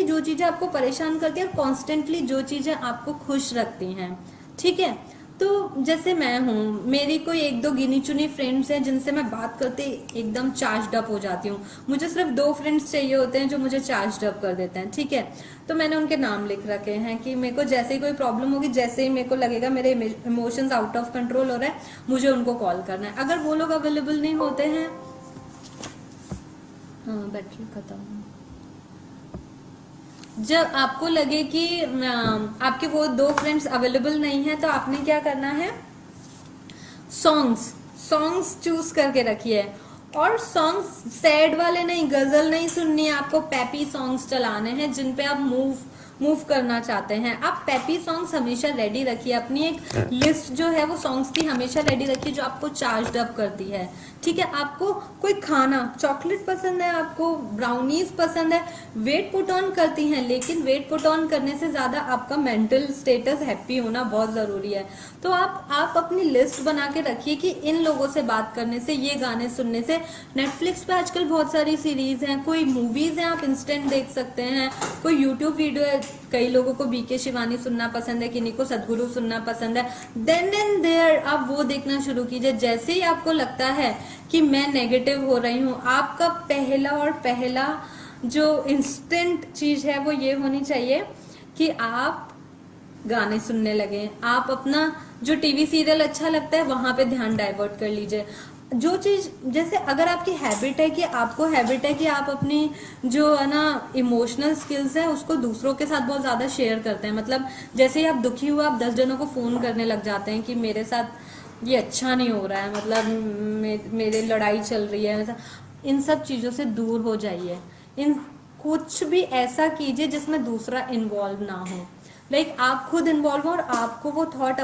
जो चीजें आपको परेशान करती है, और कॉन्स्टेंटली जो चीजें आपको खुश रखती हैं, ठीक है। तो जैसे मैं हूँ, मेरी कोई 1-2 गिनी चुनी फ्रेंड्स हैं जिनसे मैं बात करते एकदम चार्ज अप हो जाती हूँ। मुझे सिर्फ 2 फ्रेंड्स चाहिए होते हैं जो मुझे चार्ज अप कर देते हैं, ठीक है। तो मैंने उनके नाम लिख रखे हैं कि मेरे को जैसे ही कोई प्रॉब्लम होगी, जैसे ही मेरे को लगेगा मेरे इमोशंस आउट ऑफ कंट्रोल हो रहा है, मुझे उनको कॉल करना है। अगर वो लोग अवेलेबल नहीं होते हैं, बैटरी खत्म, जब आपको लगे कि आपके वो 2 फ्रेंड्स अवेलेबल नहीं है, तो आपने क्या करना है, सॉन्ग्स चूज करके रखिए। और सॉन्ग्स सैड वाले नहीं, गजल नहीं सुननी है आपको, पैपी सॉन्ग्स चलाने हैं जिन पे आप मूव मूव करना चाहते हैं, आप पेपी सॉन्ग्स हमेशा रेडी रखिए, अपनी एक लिस्ट जो है वो सॉन्ग्स की हमेशा रेडी रखिए जो आपको चार्ज अप करती है। ठीक है, आपको कोई खाना, चॉकलेट पसंद है, आपको ब्राउनीज पसंद है, वेट पुट ऑन करती हैं, लेकिन वेट पुट ऑन करने से ज्यादा आपका मेंटल स्टेटस हैप्पी होना बहुत जरूरी है। तो आप अपनी लिस्ट बना के रखिए कि इन लोगों से बात करने से, ये गाने सुनने से। नेटफ्लिक्स पे आजकल बहुत सारी सीरीज हैं, कोई मूवीज हैं आप इंस्टेंट देख सकते हैं, कोई यूट्यूब वीडियो है, कई लोगों को बीके शिवानी सुनना पसंद है, किन्हीं को सदगुरु सुनना पसंद है, देन एंड देयर आप वो देखना शुरू कीजिए। जैसे ही आपको लगता है कि मैं नेगेटिव हो रही हूँ, आपका पहला जो इंस्टेंट चीज है वो ये होनी चाहिए कि आप गाने सुनने लगे, आप अपना जो टीवी सीरियल अच्छा लगता है वहां पे ध्यान डाइवर्ट कर लीजिए। जो चीज, जैसे अगर आपकी हैबिट है कि आप अपनी जो है ना इमोशनल स्किल्स है उसको दूसरों के साथ बहुत ज्यादा शेयर करते हैं, मतलब जैसे ही आप दुखी हुआ आप 10 जनों को फोन करने लग जाते हैं कि मेरे साथ ये अच्छा नहीं हो रहा है, मतलब मेरे लड़ाई चल रही है, इन सब चीजों से दूर हो जाइए। इन कुछ भी ऐसा कीजिए जिसमें दूसरा इन्वॉल्व ना हो, लाइक आप खुद इन्वॉल्व हो और आपको वो थॉट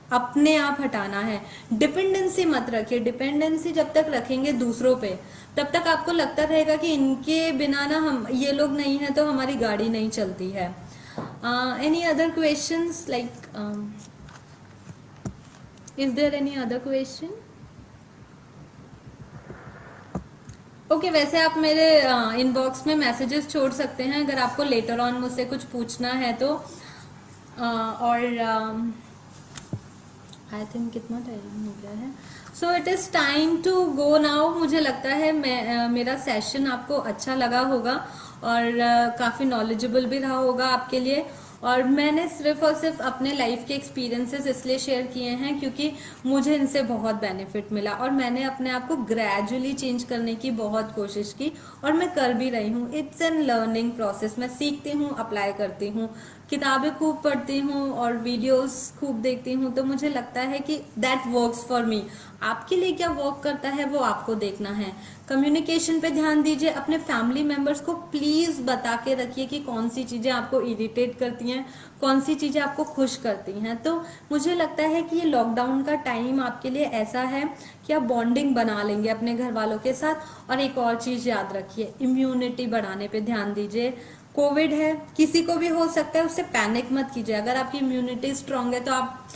अपने आप हटाना है। डिपेंडेंसी मत रखिए, डिपेंडेंसी जब तक रखेंगे दूसरों पे तब तक आपको लगता रहेगा कि इनके बिना ना हम, ये लोग नहीं है तो हमारी गाड़ी नहीं चलती है। Any other questions, like is there any other question? Okay, वैसे आप मेरे इनबॉक्स में मैसेजेस छोड़ सकते हैं अगर आपको लेटर ऑन मुझसे कुछ पूछना है तो। और आई थिंक कितना टाइम हो गया है, so it is time to go now. मुझे लगता है मेरा सेशन आपको अच्छा लगा होगा और काफी नॉलेजेबल भी रहा होगा आपके लिए। और मैंने सिर्फ और सिर्फ अपने लाइफ के एक्सपीरियंसेस इसलिए शेयर किए हैं क्योंकि मुझे इनसे बहुत बेनिफिट मिला और मैंने अपने आप को ग्रेजुअली चेंज करने की बहुत कोशिश की और मैं कर भी रही हूँ। इट्स एन लर्निंग प्रोसेस, मैं सीखती हूँ, अप्लाई करती हूँ, किताबें खूब पढ़ती हूँ और वीडियोस खूब देखती हूँ, तो मुझे लगता है कि दैट वर्क्स फॉर मी। आपके लिए क्या वर्क करता है वो आपको देखना है। कम्युनिकेशन पे ध्यान दीजिए, अपने फैमिली मेंबर्स को प्लीज बता के रखिए कि कौन सी चीजें आपको इरिटेट करती हैं, कौन सी चीजें आपको खुश करती हैं। तो मुझे लगता है कि ये लॉकडाउन का टाइम आपके लिए ऐसा है कि आप बॉन्डिंग बना लेंगे अपने घर वालों के साथ। और एक और चीज याद रखिए, इम्यूनिटी बढ़ाने पे ध्यान दीजिए। कोविड है, किसी को भी हो सकता है, उससे पैनिक मत कीजिए। अगर आपकी इम्यूनिटी स्ट्रांग है तो आप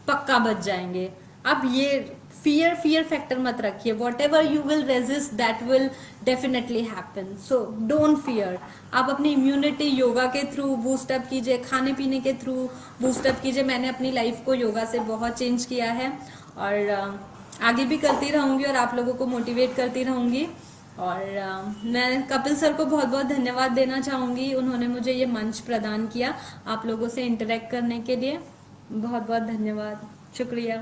पक्का बच जाएंगे। आप ये फियर फैक्टर मत रखिए, what ever you will resist that will definitely happen, so don't fear. आप अपनी इम्यूनिटी योगा के थ्रू बूस्ट अप कीजिए, खाने पीने के थ्रू बूस्ट अप कीजिए। मैंने अपनी लाइफ को योगा से बहुत चेंज किया है और आगे भी करती रहूंगी और आप लोगों को मोटिवेट करती रहूंगी। और मैं कपिल सर को बहुत बहुत धन्यवाद देना चाहूंगी, उन्होंने मुझे ये मंच प्रदान किया आप लोगों से इंटरेक्ट करने के लिए। बहुत बहुत धन्यवाद, शुक्रिया।